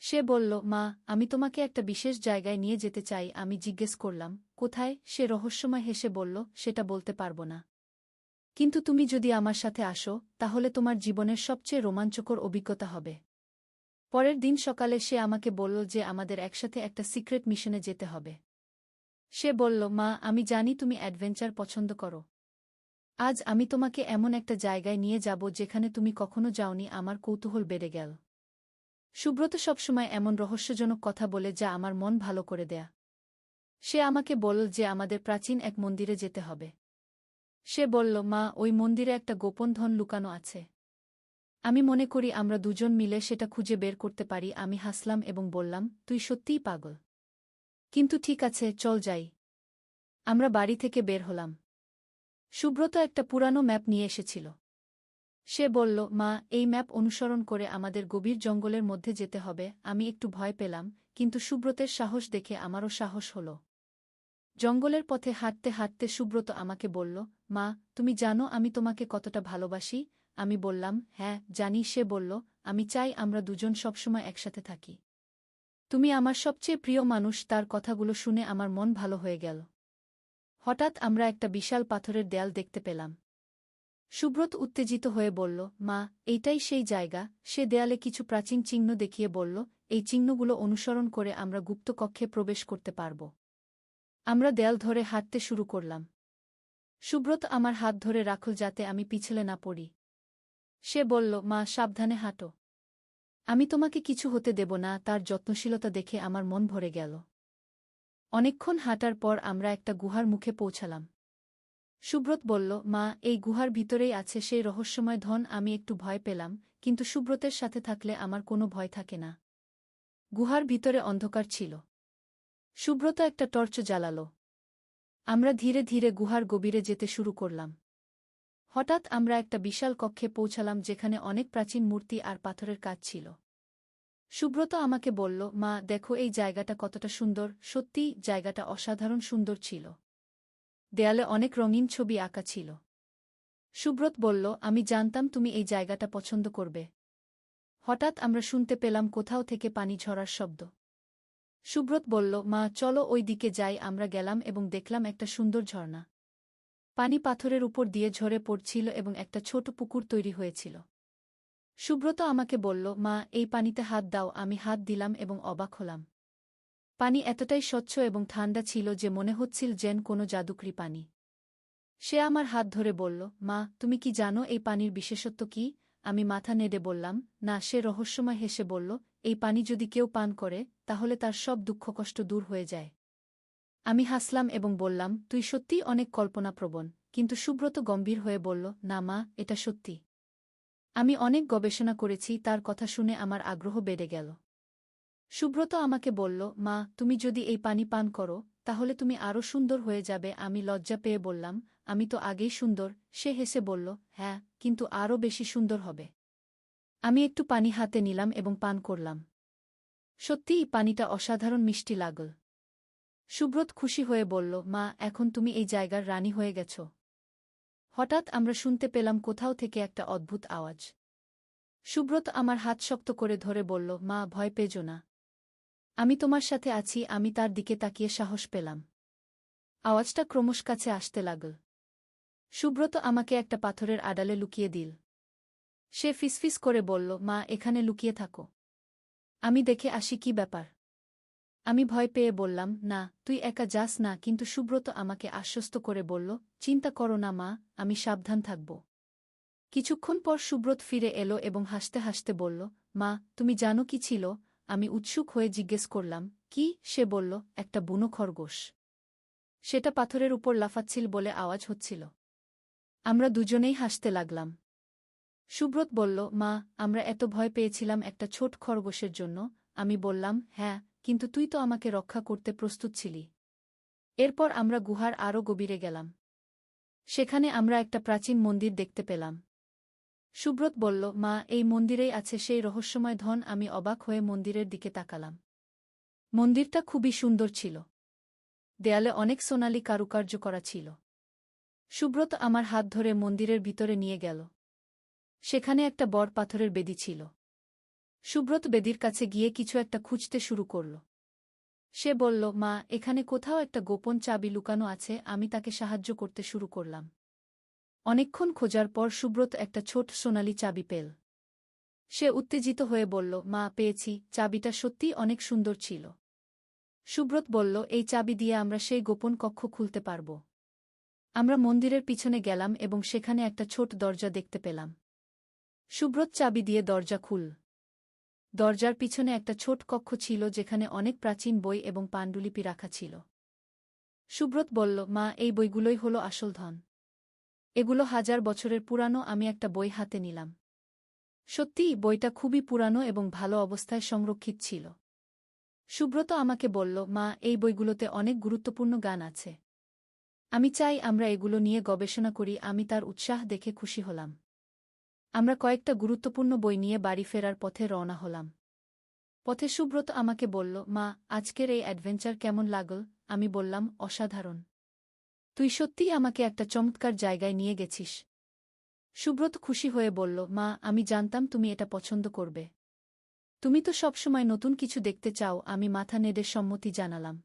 সে বলল, মা, আমি তোমাকে একটা বিশেষ জায়গায় নিয়ে যেতে চাই। আমি জিজ্ঞেস করলাম, কোথায়? সে রহস্যময় হেসে বলল, সেটা বলতে পারব না। কিন্তু তুমি যদি আমার সাথে আসো, তাহলে তোমার জীবনের সবচেয়ে রোমাঞ্চকর অভিজ্ঞতা হবে। পরের দিন সকালে সে আমাকে বলল যে আমাদের একসাথে একটা সিক্রেট মিশনে যেতে হবে। সে বলল, মা, আমি জানি তুমি অ্যাডভেঞ্চার পছন্দ করো। আজ আমি তোমাকে এমন একটা জায়গায় নিয়ে যাব যেখানে তুমি কখনো যাওনি। আমার কৌতূহল বেড়ে গেল। সুব্রত সবসময় এমন রহস্যজনক কথা বলে যা আমার মন ভালো করে দেয়া। সে আমাকে বলল যে আমাদের প্রাচীন এক মন্দিরে যেতে হবে। সে বলল, মা, ওই মন্দিরে একটা গোপন ধন লুকানো আছে। আমি মনে করি আমরা দুজন মিলে সেটা খুঁজে বের করতে পারি। আমি হাসলাম এবং বললাম, তুই সত্যিই পাগল। কিন্তু ঠিক আছে, চল যাই। আমরা বাড়ি থেকে বের হলাম। সুব্রত একটা পুরানো ম্যাপ নিয়ে এসেছিল। সে বলল, মা, এই ম্যাপ অনুসরণ করে আমাদের গভীর জঙ্গলের মধ্যে যেতে হবে। আমি একটু ভয় পেলাম, কিন্তু সুব্রতের সাহস দেখে আমারও সাহস হল। জঙ্গলের পথে হাঁটতে হাঁটতে সুব্রত আমাকে বলল, মা, তুমি জানো আমি তোমাকে কতটা ভালোবাসি। আমি বললাম, হ্যাঁ জানি। সে বলল, আমি চাই আমরা দুজন সবসময় একসাথে থাকি। তুমি আমার সবচেয়ে প্রিয় মানুষ। তার কথাগুলো শুনে আমার মন ভালো হয়ে গেল। হঠাৎ আমরা একটা বিশাল পাথরের দেয়াল দেখতে পেলাম। সুব্রত উত্তেজিত হয়ে বলল, মা, এইটাই সেই জায়গা। সে দেয়ালে কিছু প্রাচীন চিহ্ন দেখিয়ে বলল, এই চিহ্নগুলো অনুসরণ করে আমরা গুপ্ত কক্ষে প্রবেশ করতে পারব। আমরা দেয়াল ধরে হাঁটতে শুরু করলাম। সুব্রত আমার হাত ধরে রাখল যাতে আমি পিছলে না পড়ি। সে বলল, মা, সাবধানে হাঁটো। আমি তোমাকে কিছু হতে দেব না। তার যত্নশীলতা দেখে আমার মন ভরে গেল। অনেকক্ষণ হাঁটার পর আমরা একটা গুহার মুখে পৌঁছালাম। সুব্রত বলল, মা, এই গুহার ভিতরেই আছে সেই রহস্যময় ধন। আমি একটু ভয় পেলাম, কিন্তু সুব্রতের সাথে থাকলে আমার কোনো ভয় থাকে না। গুহার ভিতরে অন্ধকার ছিল। সুব্রত একটা টর্চ জ্বালাল। আমরা ধীরে ধীরে গুহার গভীরে যেতে শুরু করলাম। হঠাৎ আমরা একটা বিশাল কক্ষে পৌঁছালাম যেখানে অনেক প্রাচীন মূর্তি আর পাথরের কাজ ছিল। সুব্রত আমাকে বলল, মা, দেখো এই জায়গাটা কতটা সুন্দর। সত্যিই জায়গাটা অসাধারণ সুন্দর ছিল। দেয়ালে অনেক রঙিন ছবি আঁকা ছিল। সুব্রত বলল, আমি জানতাম তুমি এই জায়গাটা পছন্দ করবে। হঠাৎ আমরা শুনতে পেলাম কোথাও থেকে পানি ঝরার শব্দ। সুব্রত বলল, মা, চলো ওই দিকে যাই। আমরা গেলাম এবং দেখলাম একটা সুন্দর ঝর্ণা। পানি পাথরের উপর দিয়ে ঝরে পড়ছিল এবং একটা ছোট পুকুর তৈরি হয়েছিল। সুব্রত আমাকে বলল, মা, এই পানিতে হাত দাও। আমি হাত দিলাম এবং অবাক হলাম। পানি এতটাই স্বচ্ছ এবং ঠান্ডা ছিল যে মনে হচ্ছিল যেন কোনো জাদুকরি পানি। সে আমার হাত ধরে বলল, মা, তুমি কি জানো এই পানির বিশেষত্ব কি? আমি মাথা নেড়ে বললাম, না। সে রহস্যময় হেসে বলল, এই পানি যদি কেউ পান করে তাহলে তার সব দুঃখকষ্ট দূর হয়ে যায়। আমি হাসলাম এবং বললাম, তুই সত্যিই অনেক কল্পনাপ্রবণ। কিন্তু সুব্রত গম্ভীর হয়ে বলল, না মা, এটা সত্যি। আমি অনেক গবেষণা করেছি। তার কথা শুনে আমার আগ্রহ বেড়ে গেল। সুব্রত আমাকে বলল, মা, তুমি যদি এই পানি পান করো তাহলে তুমি আরও সুন্দর হয়ে যাবে। আমি লজ্জা পেয়ে বললাম, আমি তো আগেই সুন্দর। সে হেসে বলল, হ্যাঁ, কিন্তু আরও বেশি সুন্দর হবে। আমি একটু পানি হাতে নিলাম এবং পান করলাম। সত্যিই পানিটা অসাধারণ মিষ্টি লাগল। সুব্রত খুশি হয়ে বলল, মা, এখন তুমি এই জায়গার রানী হয়ে গেছ। হঠাৎ আমরা শুনতে পেলাম কোথাও থেকে একটা অদ্ভুত আওয়াজ। সুব্রত আমার হাত শক্ত করে ধরে বলল, মা, ভয় পেজো না। আমি তোমার সাথে আছি। আমি তার দিকে তাকিয়ে সাহস পেলাম। আওয়াজটা ক্রমশ কাছে আসতে লাগল। সুব্রত আমাকে একটা পাথরের আড়ালে লুকিয়ে দিল। সে ফিসফিস করে বলল, মা, এখানে লুকিয়ে থাকো। আমি দেখে আসি কি ব্যাপার। আমি ভয় পেয়ে বললাম, না, তুই একা যাস না। কিন্তু সুব্রত আমাকে আশ্বস্ত করে বলল, চিন্তা করো না মা, আমি সাবধান থাকব। কিছুক্ষণ পর সুব্রত ফিরে এলো এবং হাসতে হাসতে বলল, মা, তুমি জানো কি ছিল? আমি উৎসুক হয়ে জিজ্ঞেস করলাম, কি? সে বলল, একটা বুনো খরগোশ। সেটা পাথরের উপর লাফাচ্ছিল বলে আওয়াজ হচ্ছিল। আমরা দুজনেই হাসতে লাগলাম। সুব্রত বলল, মা, আমরা এত ভয় পেয়েছিলাম একটা ছোট খরগোশের জন্য। আমি বললাম, হ্যাঁ, কিন্তু তুই তো আমাকে রক্ষা করতে প্রস্তুত ছিলি। এরপর আমরা গুহার আরও গভীরে গেলাম। সেখানে আমরা একটা প্রাচীন মন্দির দেখতে পেলাম। সুব্রত বলল, মা, এই মন্দিরেই আছে সেই রহস্যময় ধন। আমি অবাক হয়ে মন্দিরের দিকে তাকালাম। মন্দিরটা খুবই সুন্দর ছিল। দেয়ালে অনেক সোনালি কারুকার্য করা ছিল। সুব্রত আমার হাত ধরে মন্দিরের ভিতরে নিয়ে গেল। সেখানে একটা বড় পাথরের বেদি ছিল। সুব্রত বেদির কাছে গিয়ে কিছু একটা খুঁজতে শুরু করল। সে বলল, মা, এখানে কোথাও একটা গোপন চাবি লুকানো আছে। আমি তাকে সাহায্য করতে শুরু করলাম। অনেকক্ষণ খোঁজার পর সুব্রত একটা ছোট সোনালি চাবি পেল। সে উত্তেজিত হয়ে বলল, মা, পেয়েছি। চাবিটা সত্যিই অনেক সুন্দর ছিল। সুব্রত বলল, এই চাবি দিয়ে আমরা সেই গোপন কক্ষ খুলতে পারব। আমরা মন্দিরের পিছনে গেলাম এবং সেখানে একটা ছোট দরজা দেখতে পেলাম। সুব্রত চাবি দিয়ে দরজা খুল। দরজার পিছনে একটা ছোট কক্ষ ছিল যেখানে অনেক প্রাচীন বই এবং পাণ্ডুলিপি রাখা ছিল। সুব্রত বলল, মা, এই বইগুলোই হলো আসল ধন। এগুলো 1000 বছরের পুরানো। আমি একটা বই হাতে নিলাম। সত্যিই বইটা খুবই পুরানো এবং ভালো অবস্থায় সংরক্ষিত ছিল। সুব্রত আমাকে বলল, মা, এই বইগুলোতে অনেক গুরুত্বপূর্ণ গান আছে। আমি চাই আমরা এগুলো নিয়ে গবেষণা করি। আমি তার উৎসাহ দেখে খুশি হলাম। আমরা কয়েকটা গুরুত্বপূর্ণ বই নিয়ে বাড়ি ফেরার পথে রওনা হলাম। পথে সুব্রত আমাকে বলল, মা, আজকের এই অ্যাডভেঞ্চার কেমন লাগল? আমি বললাম, অসাধারণ। তুই সত্যিই আমাকে একটা চমৎকার জায়গায় নিয়ে গেছিস। সুব্রত খুশি হয়ে বলল, মা, আমি জানতাম তুমি এটা পছন্দ করবে। তুমি তো সবসময় নতুন কিছু দেখতে চাও। আমি মাথা নেড়ে সম্মতি জানালাম।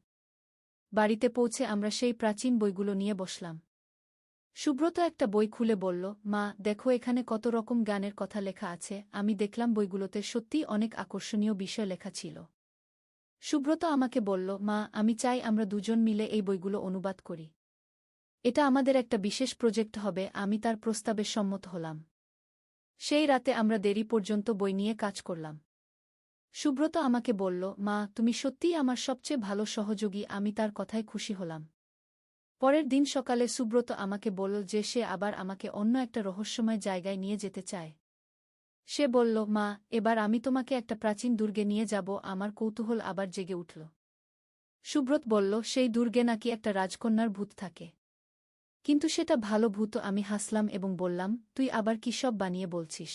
বাড়িতে পৌঁছে আমরা সেই প্রাচীন বইগুলো নিয়ে বসলাম। সুব্রত একটা বই খুলে বলল, মা, দেখো এখানে কত রকম গানের কথা লেখা আছে। আমি দেখলাম বইগুলোতে সত্যিই অনেক আকর্ষণীয় বিষয় লেখা ছিল। সুব্রত আমাকে বলল, মা, আমি চাই আমরা দুজন মিলে এই বইগুলো অনুবাদ করি। এটা আমাদের একটা বিশেষ প্রজেক্ট হবে। আমি তার প্রস্তাবে সম্মত হলাম। সেই রাতে আমরা দেরি পর্যন্ত বই নিয়ে কাজ করলাম। সুব্রত আমাকে বলল, মা, তুমি সত্যিই আমার সবচেয়ে ভালো সহযোগী। আমি তার কথায় খুশি হলাম। পরের দিন সকালে সুব্রত আমাকে বলল যে সে আবার আমাকে অন্য একটা রহস্যময় জায়গায় নিয়ে যেতে চায়। সে বলল, মা, এবার আমি তোমাকে একটা প্রাচীন দুর্গে নিয়ে যাব। আমার কৌতূহল আবার জেগে উঠল। সুব্রত বলল, সেই দুর্গে নাকি একটা রাজকন্যার ভূত থাকে। কিন্তু সেটা ভালো ভূত। আমি হাসলাম এবং বললাম, তুই আবার কি সব বানিয়ে বলছিস?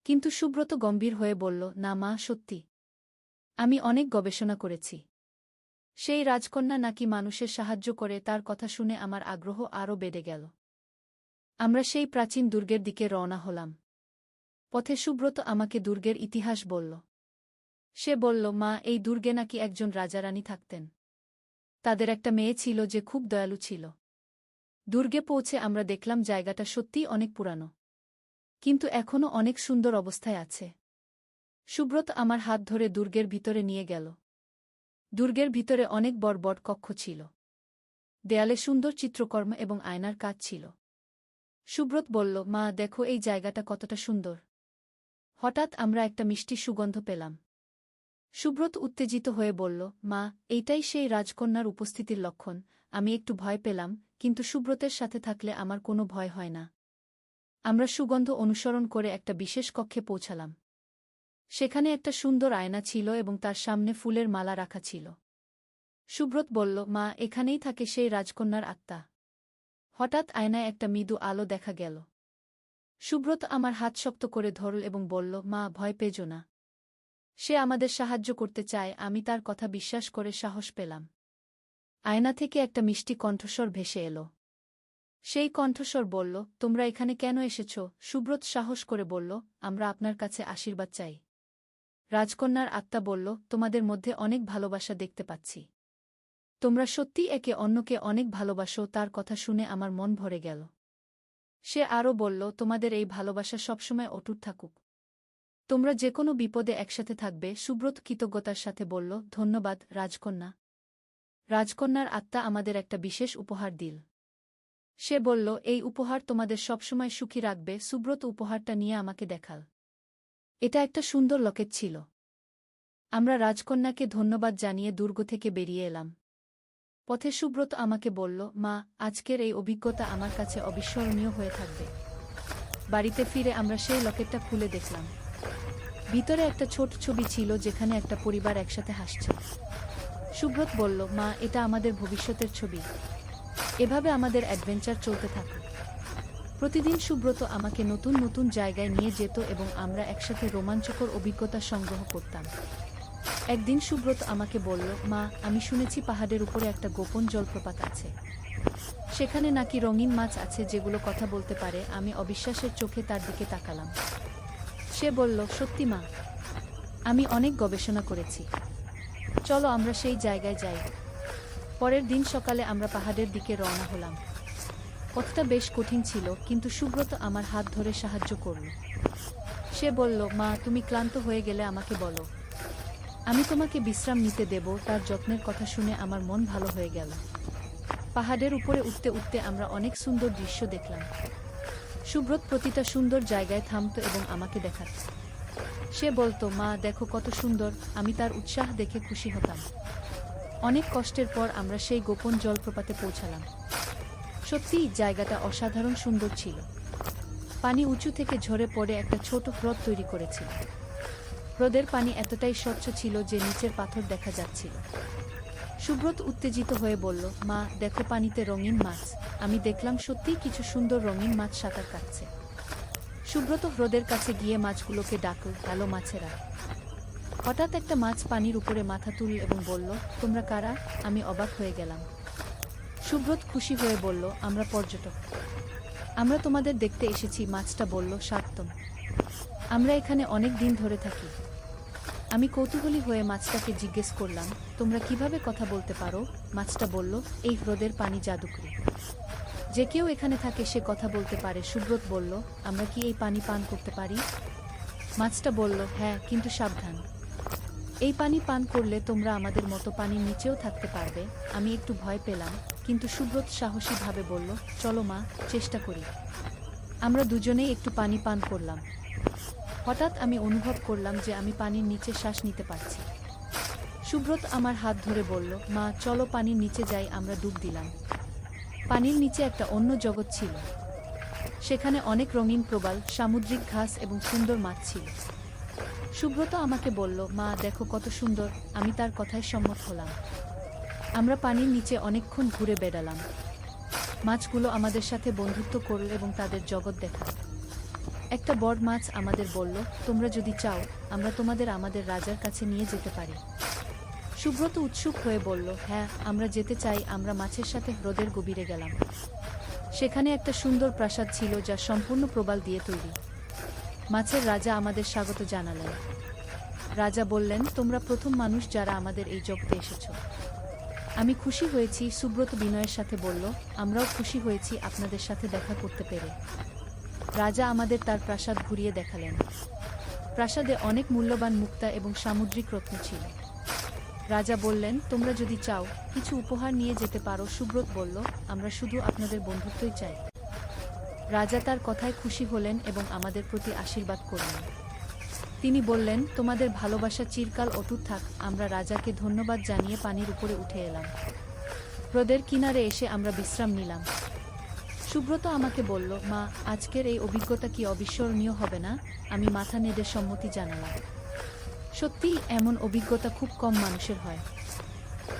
কিন্তু সুব্রত গম্ভীর হয়ে বলল, না মা, সত্যি। আমি অনেক গবেষণা করেছি। সেই রাজকন্যা নাকি মানুষের সাহায্য করে। তার কথা শুনে আমার আগ্রহ আরও বেড়ে গেল। আমরা সেই প্রাচীন দুর্গের দিকে রওনা হলাম। পথে সুব্রত আমাকে দুর্গের ইতিহাস বলল। সে বলল, মা, এই দুর্গে নাকি একজন রাজারানী থাকতেন। তাদের একটা মেয়ে ছিল যে খুব দয়ালু ছিল। দুর্গে পৌঁছে আমরা দেখলাম জায়গাটা সত্যিই অনেক পুরানো, কিন্তু এখনও অনেক সুন্দর অবস্থায় আছে। সুব্রত আমার হাত ধরে দুর্গের ভিতরে নিয়ে গেল। দুর্গের ভিতরে অনেক বড় বড় কক্ষ ছিল। দেয়ালে সুন্দর চিত্রকর্ম এবং আয়নার কাজ ছিল। সুব্রত বলল, মা, দেখো এই জায়গাটা কতটা সুন্দর। হঠাৎ আমরা একটা মিষ্টি সুগন্ধ পেলাম। সুব্রত উত্তেজিত হয়ে বলল, মা, এইটাই সেই রাজকন্যার উপস্থিতির লক্ষণ। আমি একটু ভয় পেলাম, কিন্তু সুব্রতের সাথে থাকলে আমার কোনো ভয় হয় না। আমরা সুগন্ধ অনুসরণ করে একটা বিশেষ কক্ষে পৌঁছালাম। সেখানে একটা সুন্দর আয়না ছিল এবং তার সামনে ফুলের মালা রাখা ছিল। সুব্রত বলল, মা, এখানেই থাকে সেই রাজকন্যার আত্মা। হঠাৎ আয়নায় একটা মৃদু আলো দেখা গেল। সুব্রত আমার হাত শক্ত করে ধরল এবং বলল, মা, ভয় পেজো না। সে আমাদের সাহায্য করতে চায়। আমি তার কথা বিশ্বাস করে সাহস পেলাম। আয়না থেকে একটা মিষ্টি কণ্ঠস্বর ভেসে এলো। সেই কণ্ঠস্বর বলল, তোমরা এখানে কেন এসেছ? সুব্রত সাহস করে বলল, আমরা আপনার কাছে আশীর্বাদ চাই। রাজকন্যার আত্মা বলল, তোমাদের মধ্যে অনেক ভালোবাসা দেখতে পাচ্ছি। তোমরা সত্যি একে অন্যকে অনেক ভালোবাসো। তার কথা শুনে আমার মন ভরে গেল। সে আরও বলল, তোমাদের এই ভালোবাসা সবসময় অটুট থাকুক। তোমরা যে কোনো বিপদে একসাথে থাকবে। সুব্রত কৃতজ্ঞতার সাথে বলল, ধন্যবাদ রাজকন্যা। রাজকন্যার আত্মা আমাদের একটা বিশেষ উপহার দিল। সে বলল, এই উপহার তোমাদের সবসময় সুখী রাখবে। সুব্রত উপহারটা নিয়ে আমাকে দেখাল। এটা একটা সুন্দর লকেট ছিল। আমরা রাজকন্যাকে ধন্যবাদ জানিয়ে দুর্গ থেকে বেরিয়ে এলাম। পথে সুব্রত আমাকে বলল, মা, আজকের এই অভিজ্ঞতা আমার কাছে অবিস্মরণীয় হয়ে থাকবে। বাড়িতে ফিরে আমরা সেই লকেটটা খুলে দেখলাম। ভিতরে একটা ছোট ছবি ছিল যেখানে একটা পরিবার একসাথে হাসছে। সুব্রত বলল, মা, এটা আমাদের ভবিষ্যতের ছবি। এভাবে আমাদের অ্যাডভেঞ্চার চলতে থাকে। প্রতিদিন সুব্রত আমাকে নতুন নতুন জায়গায় নিয়ে যেত এবং আমরা একসাথে রোমাঞ্চকর অভিজ্ঞতা সংগ্রহ করতাম। একদিন সুব্রত আমাকে বলল, মা, আমি শুনেছি পাহাড়ের উপরে একটা গোপন জলপ্রপাত আছে। সেখানে নাকি রঙিন মাছ আছে যেগুলো কথা বলতে পারে। আমি অবিশ্বাসের চোখে তার দিকে তাকালাম। সে বলল, সত্যি মা, আমি অনেক গবেষণা করেছি। চলো আমরা সেই জায়গায় যাই। পরের দিন সকালে আমরা পাহাড়ের দিকে রওনা হলাম। পথটা বেশ কঠিন ছিল, কিন্তু সুব্রত আমার হাত ধরে সাহায্য করল। সে বলল, মা, তুমি ক্লান্ত হয়ে গেলে আমাকে বলো, আমি তোমাকে বিশ্রাম নিতে দেব। তার যত্নের কথা শুনে আমার মন ভালো হয়ে গেল। পাহাড়ের উপরে উঠতে উঠতে আমরা অনেক সুন্দর দৃশ্য দেখলাম। সুব্রত প্রতিটা সুন্দর জায়গায় থামত এবং আমাকে দেখাত। সে বলতো, মা, দেখো কত সুন্দর। আমি তার উৎসাহ দেখে খুশি হতাম। অনেক কষ্টের পর আমরা সেই গোপন জলপ্রপাতে পৌঁছালাম। সত্যিই জায়গাটা অসাধারণ সুন্দর ছিল। পানি উঁচু থেকে ঝরে পড়ে একটা ছোট হ্রদ তৈরি করেছিল। হ্রদের পানি এতটাই স্বচ্ছ ছিল যে নিচের পাথর দেখা যাচ্ছিল। সুব্রত উত্তেজিত হয়ে বলল, মা, দেখো পানিতে রঙিন মাছ। আমি দেখলাম সত্যিই কিছু সুন্দর রঙিন মাছ সাঁতার কাটছে। সুব্রত হ্রদের কাছে গিয়ে মাছগুলোকে ডাকল, হ্যালো মাছেরা। হঠাৎ একটা মাছ পানির উপরে মাথা তুলল এবং বলল, তোমরা কারা? আমি অবাক হয়ে গেলাম। সুব্রত খুশি হয়ে বলল, আমরা পর্যটক। আমরা তোমাদের দেখতে এসেছি, মাছটা বলল। স্বাগতম। আমরা এখানে অনেক দিন ধরে থাকি। আমি কৌতূহলী হয়ে মাছটাকে জিজ্ঞেস করলাম, তোমরা কিভাবে কথা বলতে পারো? মাছটা বলল, এই হ্রদের পানি জাদুকরি। যে কেউ এখানে থাকে সে কথা বলতে পারে। সুব্রত বলল, আমরা কি এই পানি পান করতে পারি? মাছটা বলল, হ্যাঁ, কিন্তু সাবধান। এই পানি পান করলে তোমরা আমাদের মতো পানির নিচেও থাকতে পারবে। আমি একটু ভয় পেলাম, কিন্তু সুব্রত সাহসীভাবে বলল, চলো মা, চেষ্টা করি। আমরা দুজনেই একটু পানি পান করলাম। হঠাৎ আমি অনুভব করলাম যে আমি পানির নিচে শ্বাস নিতে পারছি। সুব্রত আমার হাত ধরে বলল, মা চলো পানির নিচে যাই। আমরা ডুব দিলাম। পানির নিচে একটা অন্য জগৎ ছিল। সেখানে অনেক রঙিন প্রবাল, সামুদ্রিক ঘাস এবং সুন্দর মাছ ছিল। সুব্রত আমাকে বলল, মা দেখো কত সুন্দর। আমি তার কথায় সম্মত হলাম। আমরা পানির নিচে অনেকক্ষণ ঘুরে বেড়ালাম। মাছগুলো আমাদের সাথে বন্ধুত্ব করল এবং তাদের জগৎ দেখাল। একটা বড় মাছ আমাদের বলল, তোমরা যদি চাও আমরা তোমাদের আমাদের রাজার কাছে নিয়ে যেতে পারি। সুব্রত উৎসুক হয়ে বলল, হ্যাঁ, আমরা যেতে চাই। আমরা মাছের সাথে হ্রদের গভীরে গেলাম। সেখানে একটা সুন্দর প্রাসাদ ছিল যা সম্পূর্ণ প্রবাল দিয়ে তৈরি। মাছের রাজা আমাদের স্বাগত জানালেন। রাজা বললেন, তোমরা প্রথম মানুষ যারা আমাদের এই জগতে এসেছ। আমি খুশি হয়েছি। সুব্রত বিনয়ের সাথে বলল, আমরাও খুশি হয়েছি আপনাদের সাথে দেখা করতে পেরে। রাজা আমাদের তার প্রাসাদ ঘুরিয়ে দেখালেন। প্রাসাদে অনেক মূল্যবান মুক্তা এবং সামুদ্রিক রত্ন ছিল। রাজা বললেন, তোমরা যদি চাও কিছু উপহার নিয়ে যেতে পারো। সুব্রত বলল, আমরা শুধু আপনাদের বন্ধুত্বই চাই। রাজা তার কথায় খুশি হলেন এবং আমাদের প্রতি আশীর্বাদ করলেন। তিনি বললেন, তোমাদের ভালোবাসা চিরকাল অটুট থাক। আমরা রাজাকে ধন্যবাদ জানিয়ে পানির উপরে উঠে এলাম। হ্রদের কিনারে এসে আমরা বিশ্রাম নিলাম। সুব্রত আমাকে বলল, মা আজকের এই অভিজ্ঞতা কি অবিস্মরণীয় হবে না? আমি মাথা নেড়ে সম্মতি জানালাম। সত্যিই এমন অভিজ্ঞতা খুব কম মানুষের হয়।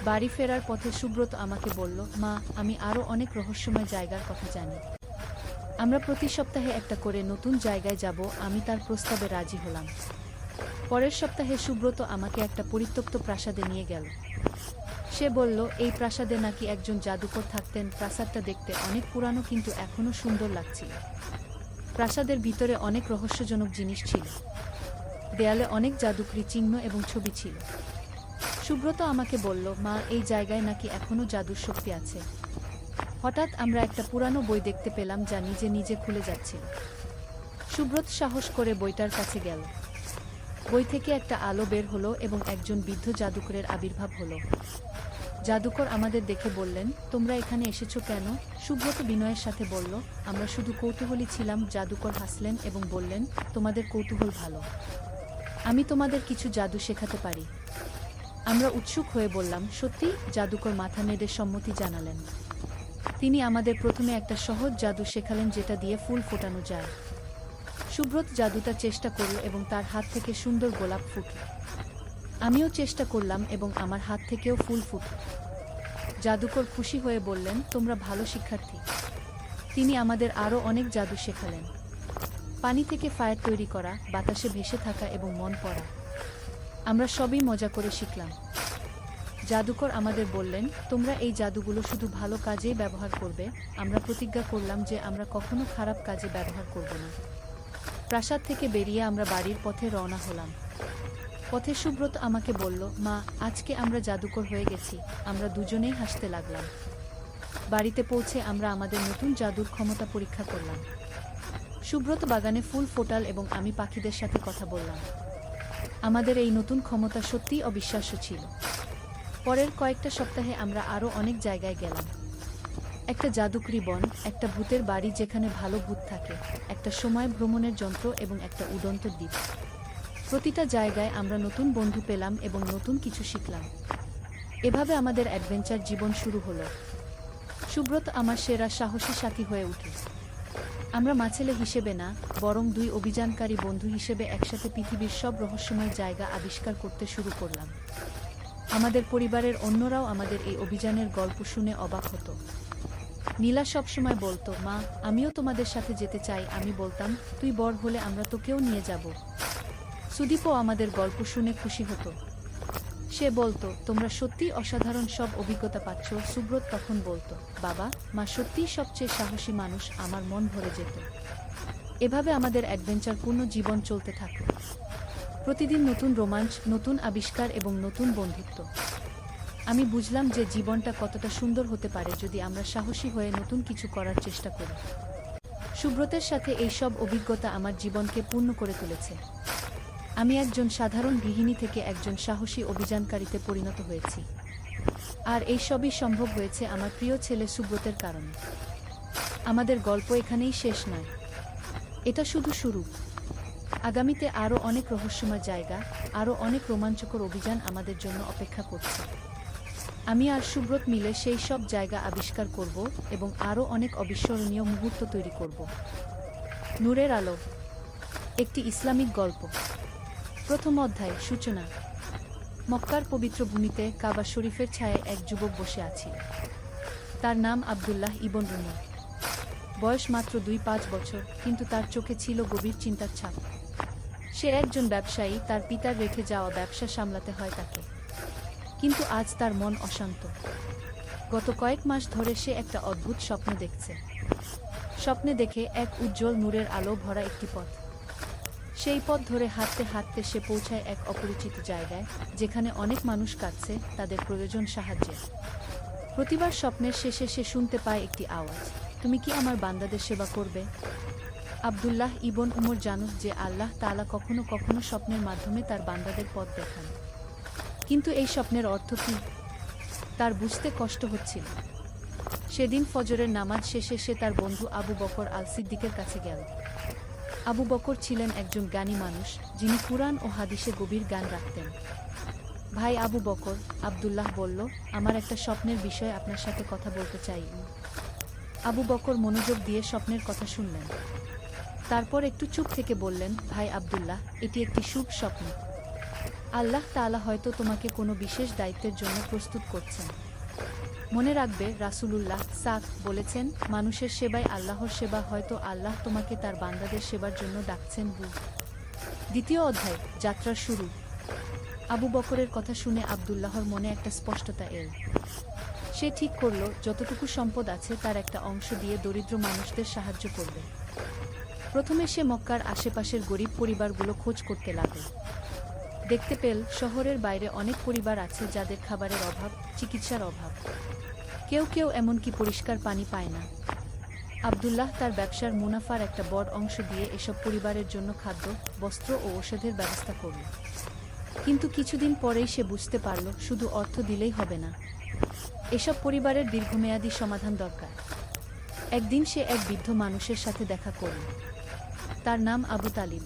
বাড়ি ফেরার পথে সুব্রত আমাকে বলল, মা আমি আরও অনেক রহস্যময় জায়গার কথা জানি। আমরা প্রতি সপ্তাহে একটা করে নতুন জায়গায় যাব। আমি তার প্রস্তাবে রাজি হলাম। পরের সপ্তাহে সুব্রত আমাকে একটা পরিত্যক্ত প্রাসাদে নিয়ে গেল। সে বলল, এই প্রাসাদে নাকি একজন জাদুকর থাকতেন। প্রাসাদটা দেখতে অনেক পুরানো, কিন্তু এখনও সুন্দর লাগছিল। প্রাসাদের ভিতরে অনেক রহস্যজনক জিনিস ছিল। দেয়ালে অনেক জাদুকরি চিহ্ন এবং ছবি ছিল। সুব্রত আমাকে বলল, মা এই জায়গায় নাকি এখনও জাদুর শক্তি আছে। হঠাৎ আমরা একটা পুরানো বই দেখতে পেলাম যা নিজে নিজে খুলে যাচ্ছিল। সুব্রত সাহস করে বইটার কাছে গেল। বই থেকে একটা আলো বের হলো এবং একজন বৃদ্ধ জাদুকরের আবির্ভাব হলো। জাদুকর আমাদের দেখে বললেন, তোমরা এখানে এসেছো কেন? সুব্রত বিনয়ের সাথে বলল, আমরা শুধু কৌতূহলী ছিলাম। জাদুকর হাসলেন এবং বললেন, তোমাদের কৌতূহল ভালো। আমি তোমাদের কিছু জাদু শেখাতে পারি। আমরা উৎসুক হয়ে বললাম, সত্যি? জাদুকর মাথা নেড়ে সম্মতি জানালেন। তিনি আমাদের প্রথমে একটা সহজ জাদু শেখালেন যেটা দিয়ে ফুল ফোটানো যায়। সুব্রত জাদুটা চেষ্টা করল এবং তার হাত থেকে সুন্দর গোলাপ ফুটল। আমিও চেষ্টা করলাম এবং আমার হাত থেকেও ফুল ফুটল। জাদুকর খুশি হয়ে বললেন, তোমরা ভালো শিক্ষার্থী। তিনি আমাদের আরও অনেক জাদু শেখালেন। পানি থেকে ফায়ার তৈরি করা, বাতাসে ভেসে থাকা এবং মন পড়া। আমরা সবই মজা করে শিখলাম। জাদুকর আমাদের বললেন, তোমরা এই জাদুগুলো শুধু ভালো কাজেই ব্যবহার করবে। আমরা প্রতিজ্ঞা করলাম যে আমরা কখনো খারাপ কাজে ব্যবহার করব না। প্রাসাদ থেকে বেরিয়ে আমরা বাড়ির পথে রওনা হলাম। পথে সুব্রত আমাকে বলল, মা আজকে আমরা জাদুকর হয়ে গেছি। আমরা দুজনেই হাসতে লাগলাম। বাড়িতে পৌঁছে আমরা আমাদের নতুন জাদুর ক্ষমতা পরীক্ষা করলাম। সুব্রত বাগানে ফুল ফোটাল এবং আমি পাখিদের সাথে কথা বললাম। আমাদের এই নতুন ক্ষমতা সত্যিই অবিশ্বাস্য ছিল। পরের কয়েকটা সপ্তাহে আমরা আরও অনেক জায়গায় গেলাম। একটা জাদুকরি বন, একটা ভূতের বাড়ি যেখানে ভালো ভূত থাকে, একটা সময় ভ্রমণের যন্ত্র এবং একটা উড়ন্ত দ্বীপ। প্রতিটা জায়গায় আমরা নতুন বন্ধু পেলাম এবং নতুন কিছু শিখলাম। এভাবে আমাদের অ্যাডভেঞ্চার জীবন শুরু হলো। সুব্রত আমার সেরা সাহসী সাথী হয়ে উঠল। আমরা মাছেলে হিসেবে না, বরং দুই অভিযানকারী বন্ধু হিসেবে একসাথে পৃথিবীর সব রহস্যময় জায়গা আবিষ্কার করতে শুরু করলাম। আমাদের পরিবারের অন্যরাও আমাদের এই অভিযানের গল্প শুনে অবাক হতো। নীলা সবসময় বলতো, মা আমিও তোমাদের সাথে যেতে চাই। আমি বলতাম, তুই বড় হলে আমরা তোকেও নিয়ে যাব। সুদীপও আমাদের গল্প শুনে খুশি হতো। সে বলতো, তোমরা সত্যিই অসাধারণ সব অভিজ্ঞতা পাচ্ছ। সুব্রত তখন বলতো, বাবা, মা সত্যিই সবচেয়ে সাহসী মানুষ। আমার মন ভরে যেত। এভাবে আমাদের অ্যাডভেঞ্চারপূর্ণ জীবন চলতে থাকল। প্রতিদিন নতুন রোমাঞ্চ, নতুন আবিষ্কার এবং নতুন বন্ধুত্ব। আমি বুঝলাম যে জীবনটা কতটা সুন্দর হতে পারে যদি আমরা সাহসী হয়ে নতুন কিছু করার চেষ্টা করি। সুব্রতের সাথে এই সব অভিজ্ঞতা আমার জীবনকে পূর্ণ করে তুলেছে। আমি একজন সাধারণ গৃহিণী থেকে একজন সাহসী অভিযানকারীতে পরিণত হয়েছি। আর এই সবই সম্ভব হয়েছে আমার প্রিয় ছেলে সুব্রতের কারণে। আমাদের গল্প এখানেই শেষ নয়। এটা শুধু শুরু। আগামীতে আরও অনেক রহস্যময় জায়গা, আরও অনেক রোমাঞ্চকর অভিযান আমাদের জন্য অপেক্ষা করছে। আমি আর সুব্রত মিলে সেই সব জায়গা আবিষ্কার করব এবং আরও অনেক অবিস্মরণীয় মুহূর্ত তৈরি করব। নূরের আলো, একটি ইসলামিক গল্প। প্রথম অধ্যায়, সূচনা। মক্কার পবিত্র ভূমিতে কাবা শরীফের ছায়ায় এক যুবক বসে আছিল। তার নাম আব্দুল্লাহ ইবন উমর। বয়স মাত্র 2-5 বছর, কিন্তু তার চোখে ছিল গভীর চিন্তার ছাপ। সে একজন ব্যবসায়ী, তার পিতার রেখে যাওয়া ব্যবসা সামলাতে হয় তাকে। কিন্তু আজ তার মন অশান্ত। গত কয়েক মাস ধরে সে একটা অদ্ভুত স্বপ্ন দেখছে। স্বপ্নে দেখে এক উজ্জ্বল নূরের আলো ভরা একটি পথ। সেই পথ ধরে হাঁটতে হাঁটতে সে পৌঁছায় এক অপরিচিত জায়গায়, যেখানে অনেক মানুষ কাঁদছে, তাদের প্রয়োজন সাহায্যের। প্রতিবার স্বপ্নের শেষে সে শুনতে পায় একটি আওয়াজ, তুমি কি আমার বান্দাদের সেবা করবে? আব্দুল্লাহ ইবন উমর জানত যে আল্লাহ তাআলা কখনো কখনো স্বপ্নের মাধ্যমে তার বান্দাদের পথ দেখান। কিন্তু এই স্বপ্নের অর্থ কী, তার বুঝতে কষ্ট হচ্ছিল। সেদিন ফজরের নামাজ শেষে সে তার বন্ধু আবু বকর আল সিদ্দিকের কাছে গেল। আবু বকর ছিলেন একজন জ্ঞানী মানুষ, যিনি কুরআন ও হাদিসে গভীর জ্ঞান রাখতেন। ভাই আবু বকর, আব্দুল্লাহ বলল, আমার একটা স্বপ্নের বিষয়ে আপনার সাথে কথা বলতে চাই। আবু বকর মনোযোগ দিয়ে স্বপ্নের কথা শুনলেন। তারপর একটু চুপ থেকে বললেন, ভাই আব্দুল্লাহ, এটি একটি শুভ স্বপ্ন। আল্লাহ তাআলা হয়তো তোমাকে কোনো বিশেষ দায়িত্বের জন্য প্রস্তুত করছেন। মনে রাখবে, রাসূলুল্লাহ বলেছেন, মানুষের সেবাই আল্লাহর সেবা। হয়তো আল্লাহ তোমাকে তার বান্দাদের সেবার জন্য ডাকছেন। দ্বিতীয় অধ্যায়, যাত্রার শুরু। আবু বকরের কথা শুনে আব্দুল্লাহর মনে একটা স্পষ্টতা এল। সে ঠিক করল, যতটুকু সম্পদ আছে তার একটা অংশ দিয়ে দরিদ্র মানুষদের সাহায্য করবে। প্রথমে সে মক্কার আশেপাশের গরিব পরিবারগুলো খোঁজ করতে লাগল। দেখতে পেল, শহরের বাইরে অনেক পরিবার আছে যাদের খাবারের অভাব, চিকিৎসার অভাব। কেউ কেউ এমনকি পরিষ্কার পানি পায় না। আব্দুল্লাহ তার ব্যবসার মুনাফার একটা বড় অংশ দিয়ে এসব পরিবারের জন্য খাদ্য, বস্ত্র ও ঔষধের ব্যবস্থা করল। কিন্তু কিছুদিন পরেই সে বুঝতে পারল, শুধু অর্থ দিলেই হবে না। এসব পরিবারের দীর্ঘমেয়াদী সমাধান দরকার। একদিন সে এক বৃদ্ধ মানুষের সাথে দেখা করল। তার নাম আবু তালিব।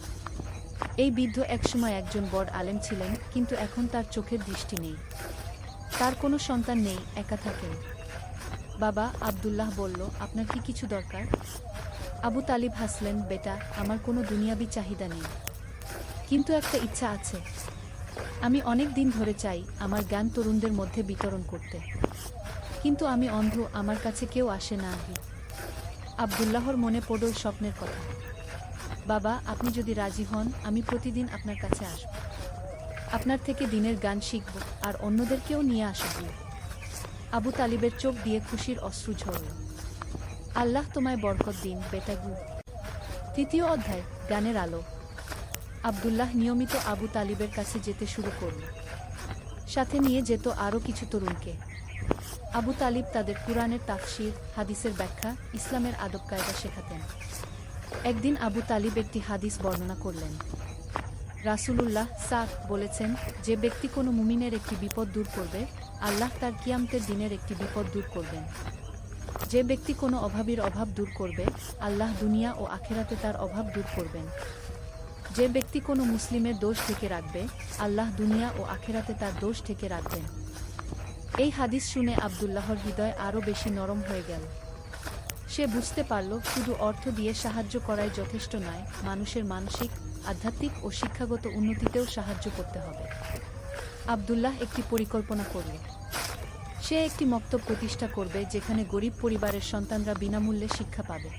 এই বৃদ্ধ একসময় একজন বড় আলেম ছিলেন, কিন্তু এখন তার চোখের দৃষ্টি নেই। তার কোনো সন্তান নেই, একা থাকেন। বাবা, আব্দুল্লাহ বলল, আপনার কি কিছু দরকার? আবু তালিব হাসলেন, বেটা, আমার কোনো দুনিয়াবি চাহিদা নেই, কিন্তু একটা ইচ্ছা আছে। আমি অনেক দিন ধরে চাই আমার জ্ঞান তরুণদের মধ্যে বিতরণ করতে, কিন্তু আমি অন্ধ, আমার কাছে কেউ আসে না। আব্দুল্লাহর মনে পড়ল স্বপ্নের কথা। বাবা, আপনি যদি রাজি হন, আমি প্রতিদিন আপনার কাছে আসব। আপনার থেকে দিনের গান শিখব, আর অন্যদেরকেও নিয়ে আসব। আবু তালিবের চোখ দিয়ে খুশির অশ্রু ঝরল। আল্লাহ তোমায় বরকত দিন, বেটাগু। তৃতীয় অধ্যায়, জ্ঞানের আলো। আব্দুল্লাহ নিয়মিত আবু তালিবের কাছে যেতে শুরু করল। সাথে নিয়ে যেত আরও কিছু তরুণকে। আবু তালিব তাদের কুরআনের তাফসীর, হাদিসের ব্যাখ্যা, ইসলামের আদব কায়দা শেখাতেন। একদিন আবু তালিব একটি হাদিস বর্ণনা করলেন। রাসূলুল্লাহ বলেছেন, যে ব্যক্তি কোনো মুমিনের একটি বিপদ দূর করবে, আল্লাহ তার কিয়ামতের দিনের একটি বিপদ দূর করবেন। যে ব্যক্তি কোনো অভাবীর অভাব দূর করবে, আল্লাহ দুনিয়া ও আখিরাতে তার অভাব দূর করবেন। যে ব্যক্তি কোনো মুসলিমের দোষ ঢেকে রাখবে, আল্লাহ দুনিয়া ও আখিরাতে তার দোষ ঢেকে রাখবেন। এই হাদিস শুনে আব্দুল্লাহর হৃদয় আরও বেশি নরম হয়ে গেল। সে বুঝতে পারল, শুধু অর্থ দিয়ে সাহায্য করাই যথেষ্ট নয়, মানুষের মানসিক, আধ্যাত্মিক ও শিক্ষাগত উন্নতিতেও সাহায্য করতে হবে। আব্দুল্লাহ একটি পরিকল্পনা করল। সে একটি মক্তব প্রতিষ্ঠা করবে, যেখানে গরিব পরিবারের সন্তানরা বিনামূল্যে শিক্ষা পাবে।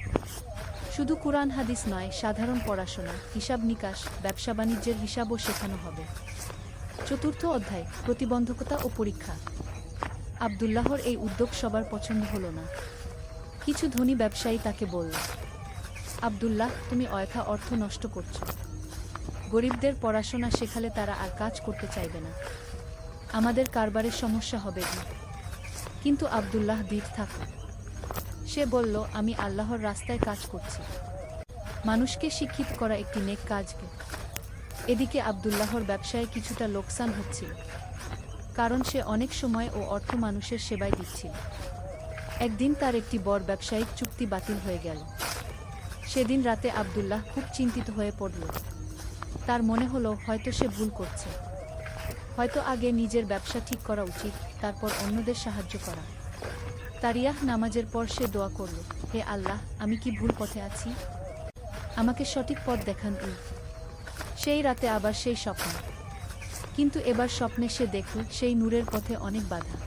শুধু কুরআন হাদিস নয়, সাধারণ পড়াশোনা, হিসাব নিকাশ, ব্যবসা বাণিজ্যের হিসাবও শেখানো হবে। চতুর্থ অধ্যায়, প্রতিবন্ধকতা ও পরীক্ষা। আব্দুল্লাহর এই উদ্যোগ সবার পছন্দ হলো না। কিছু ধনী ব্যবসায়ী তাকে বলল, আব্দুল্লাহ, তুমি অযথা অর্থ নষ্ট করছো। গরিবদের পড়াশোনা শেখালে তারা আর কাজ করতে চাইবে না। আমাদের কারবারের সমস্যা হবে না। কিন্তু আব্দুল্লাহ দৃঢ় থাকল। সে বলল, আমি আল্লাহর রাস্তায় কাজ করছি। মানুষকে শিক্ষিত করা একটি নেক কাজকে। এদিকে আব্দুল্লাহর ব্যবসায় কিছুটা লোকসান হচ্ছিল, কারণ সে অনেক সময় ও অর্থ মানুষের সেবায় দিচ্ছিল। একদিন তার একটি বড় ব্যবসায়িক চুক্তি বাতিল হয়ে গেল। সেদিন রাতে আব্দুল্লাহ খুব চিন্তিত হয়ে পড়ল। তার মনে হলো হয়তো সে ভুল করছে। হয়তো আগে নিজের ব্যবসা ঠিক করা উচিত, তারপর অন্যদের সাহায্য করা। তারিয়াহ নামাজের পর সে দোয়া করল, হে আল্লাহ, আমি কি ভুল পথে আছি? আমাকে সঠিক পথ দেখান। সেই রাতে আবার সেই স্বপ্ন। কিন্তু এবার স্বপ্নে সে দেখল সেই নূরের পথে অনেক বাধা।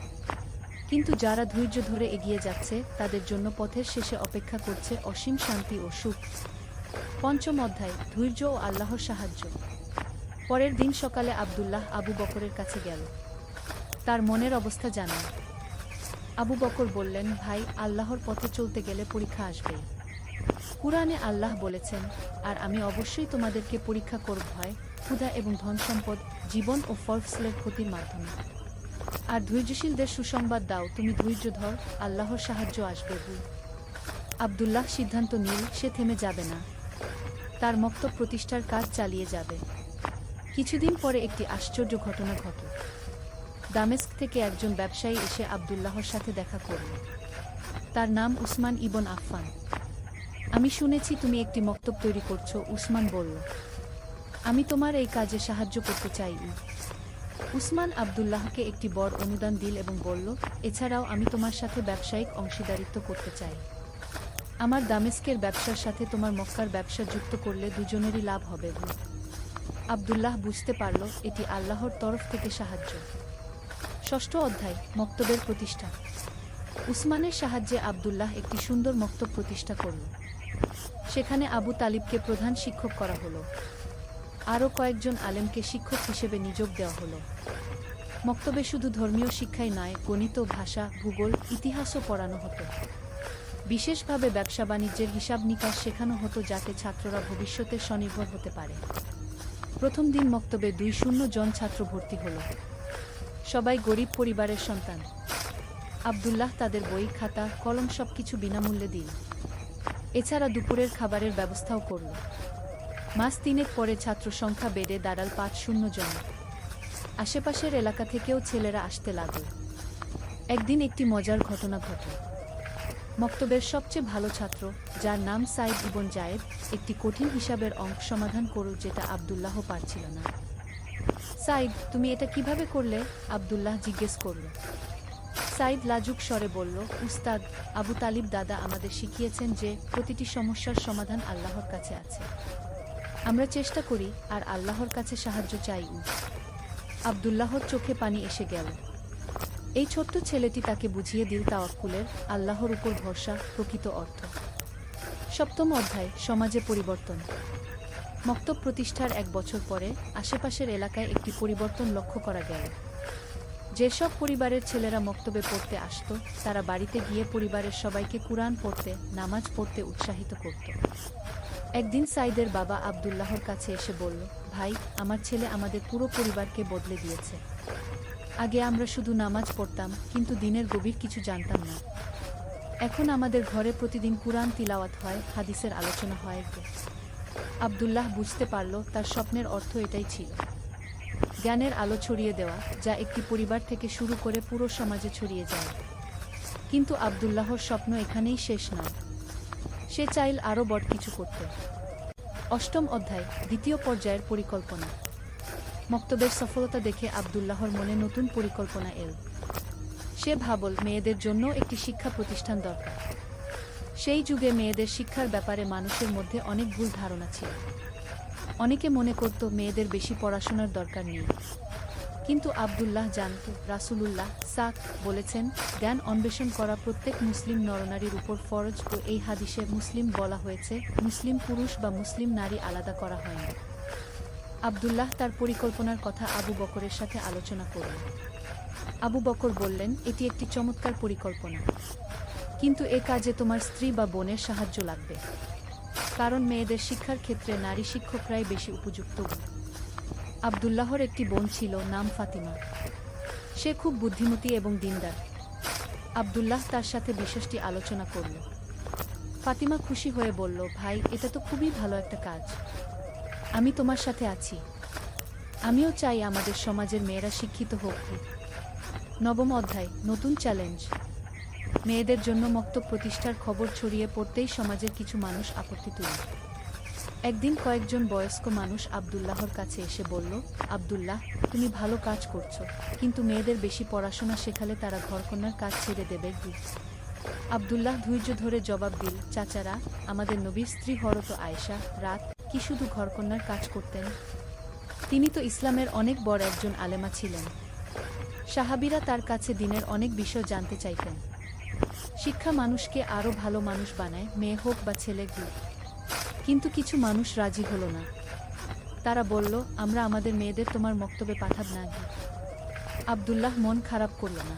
কিন্তু যারা ধৈর্য ধরে এগিয়ে যাচ্ছে তাদের জন্য পথের শেষে অপেক্ষা করছে অসীম শান্তি ও সুখ। পঞ্চম অধ্যায়, ধৈর্য ও আল্লাহর সাহায্য। পরের দিন সকালে আব্দুল্লাহ আবু বকরের কাছে গেল। তার মনের অবস্থা জানান। আবু বকর বললেন, ভাই, আল্লাহর পথে চলতে গেলে পরীক্ষা আসবেই। কুরআনে আল্লাহ বলেছেন, আর আমি অবশ্যই তোমাদেরকে পরীক্ষা করব ভয়, ক্ষুধা এবং ধন সম্পদ, জীবন ও ফসলের ক্ষতির মাধ্যমে। আর ধৈর্যশীলদের সুসংবাদ দাও, তুমি ধৈর্য ধর, আল্লাহর সাহায্য আসবে। আব্দুল্লাহ সিদ্ধান্ত নিল সে থেমে যাবে না। তার মক্তব প্রতিষ্ঠার কাজ চালিয়ে যাবে। কিছুদিন পরে একটি আশ্চর্য ঘটনা ঘটল। দামেস্ক থেকে একজন ব্যবসায়ী এসে আব্দুল্লাহর সাথে দেখা করল। তার নাম উসমান ইবন আফফান। আমি শুনেছি তুমি একটি মক্তব তৈরি করছো, উসমান বলল। আমি তোমার এই কাজে সাহায্য করতে চাই। উসমান আব্দুল্লাহকে একটি বড় অনুদান দিল এবং বলল, এছাড়াও আমি তোমার সাথে ব্যবসায়িক অংশীদারিত্ব করতে চাই। আমার দামেস্কের ব্যবসার সাথে তোমার মক্কার ব্যবসা যুক্ত করলে দুজনেরই লাভ হবে। আব্দুল্লাহ বুঝতে পারল এটি আল্লাহর তরফ থেকে সাহায্য। ষষ্ঠ অধ্যায়, মক্তবের প্রতিষ্ঠা। উসমানের সাহায্যে আব্দুল্লাহ একটি সুন্দর মক্তব প্রতিষ্ঠা করল। সেখানে আবু তালিবকে প্রধান শিক্ষক করা হলো। আরও কয়েকজন আলেমকে শিক্ষক হিসেবে নিয়োগ দেওয়া হলো। মক্তবে শুধু ধর্মীয় শিক্ষাই নয়, গণিত, ভাষা, ভূগোল, ইতিহাসও পড়ানো হতো। বিশেষভাবে ব্যবসা বাণিজ্যের হিসাব নিকাশ শেখানো হতো, যাতে ছাত্ররা ভবিষ্যতে স্বনির্ভর হতে পারে। প্রথম দিন মক্তবে 200 জন ছাত্র ভর্তি হল। সবাই গরিব পরিবারের সন্তান। আব্দুল্লাহ তাদের বই, খাতা, কলম সবকিছু বিনামূল্যে দিল। এছাড়া দুপুরের খাবারের ব্যবস্থাও করল। মাস 3 পরে ছাত্র সংখ্যা বেড়ে দাঁড়াল 500 জন। আশেপাশের এলাকা থেকেও ছেলেরা আসতে লাগল। একদিন একটি মজার ঘটনা ঘটল। মক্তবের সবচেয়ে ভালো ছাত্র, যার নাম সাইদ ইবন জায়েদ, একটি কঠিন হিসাবের অঙ্ক সমাধান করল যেটা আব্দুল্লাহ পারছিল না। সাইদ, তুমি এটা কিভাবে করলে? আব্দুল্লাহ জিজ্ঞেস করল। সাইদ লাজুক স্বরে বলল, উস্তাদ, আবু তালিব দাদা আমাদের শিখিয়েছেন যে প্রতিটি সমস্যার সমাধান আল্লাহর কাছে আছে। আমরা চেষ্টা করি আর আল্লাহর কাছে সাহায্য চাই। আব্দুল্লাহর চোখে পানি এসে গেল। এই ছোট্ট ছেলেটি তাকে বুঝিয়ে দিল তাওয়াক্কুলের, আল্লাহর উপর ভরসা, প্রকৃত অর্থ। সপ্তম অধ্যায়, সমাজে পরিবর্তন। মক্তব প্রতিষ্ঠার 1 বছর পরে আশেপাশের এলাকায় একটি পরিবর্তন লক্ষ্য করা গেল। যেসব পরিবারের ছেলেরা মক্তবে পড়তে আসত, তারা বাড়িতে গিয়ে পরিবারের সবাইকে কুরআন পড়তে, নামাজ পড়তে উৎসাহিত করত। একদিন সাইদের বাবা আব্দুল্লাহর কাছে এসে বলল, ভাই, আমার ছেলে আমাদের পুরো পরিবারকে বদলে দিয়েছে। আগে আমরা শুধু নামাজ পড়তাম, কিন্তু দিনের গভীর কিছু জানতাম না। এখন আমাদের ঘরে প্রতিদিন কুরআন তিলাওয়াত হয়, হাদিসের আলোচনা হয়। আব্দুল্লাহ বুঝতে পারল তার স্বপ্নের অর্থ এটাই ছিল, জ্ঞানের আলো ছড়িয়ে দেওয়া, যা একটি পরিবার থেকে শুরু করে পুরো সমাজে ছড়িয়ে যায়। কিন্তু আব্দুল্লাহর স্বপ্ন এখানেই শেষ নয়। সে চাইল আরও বড় কিছু করতে। অষ্টম অধ্যায়, দ্বিতীয় পর্যায়ের পরিকল্পনা। মক্তবের সফলতা দেখে আব্দুল্লাহর মনে নতুন পরিকল্পনা এল। সে ভাবল মেয়েদের জন্য একটি শিক্ষা প্রতিষ্ঠান দরকার। সেই যুগে মেয়েদের শিক্ষার ব্যাপারে মানুষের মধ্যে অনেক ভুল ধারণা ছিল। অনেকে মনে করত মেয়েদের বেশি পড়াশোনার দরকার নেই। কিন্তু আব্দুল্লাহ জানত রাসূলুল্লাহ বলেছেন, জ্ঞান অন্বেষণ করা প্রত্যেক মুসলিম নরনারীর উপর ফরজ, ও এই হাদিসে মুসলিম বলা হয়েছে, মুসলিম পুরুষ বা মুসলিম নারী আলাদা করা হয়নি। আব্দুল্লাহ তার পরিকল্পনার কথা আবু বকরের সাথে আলোচনা করলেন। আবু বকর বললেন, এটি একটি চমৎকার পরিকল্পনা, কিন্তু এ কাজে তোমার স্ত্রী বা বোনের সাহায্য লাগবে, কারণ মেয়েদের শিক্ষার ক্ষেত্রে নারী শিক্ষকরাই বেশি উপযুক্ত। আব্দুল্লাহর একটি বোন ছিল, নাম ফাতিমা। সে খুব বুদ্ধিমতী এবং দিনদার। আব্দুল্লাহ তার সাথে বিষয়টি আলোচনা করল। ফাতিমা খুশি হয়ে বলল, ভাই, এটা তো খুবই ভালো একটা কাজ। আমি তোমার সাথে আছি। আমিও চাই আমাদের সমাজের মেয়েরা শিক্ষিত হোক। নবম অধ্যায়, নতুন চ্যালেঞ্জ। মেয়েদের জন্য মক্তব প্রতিষ্ঠার খবর ছড়িয়ে পড়তেই সমাজের কিছু মানুষ আপত্তি তুলল। একদিন কয়েকজন বয়স্ক মানুষ আব্দুল্লাহর কাছে এসে বলল, আব্দুল্লাহ, তুমি ভালো কাজ করছো, কিন্তু মেয়েদের বেশি পড়াশোনা শেখালে তারা ঘরকন্যার কাজ ছেড়ে দেবে। আব্দুল্লাহ ধৈর্য ধরে জবাব দিল, চাচারা, আমাদের নবীর স্ত্রী হযরত আয়েশা রাত কি শুধু ঘরকন্যার কাজ করতেন? তিনি তো ইসলামের অনেক বড় একজন আলেমা ছিলেন। সাহাবীরা তার কাছে দিনের অনেক বিষয় জানতে চাইতেন। শিক্ষা মানুষকে আরও ভালো মানুষ বানায়, মেয়ে হোক বা ছেলে। কিন্তু কিছু মানুষ রাজি হলো না। তারা বলল, আমরা আমাদের মেয়েদের তোমার মক্তবে পাঠাব না। আব্দুল্লাহ মন খারাপ করল না।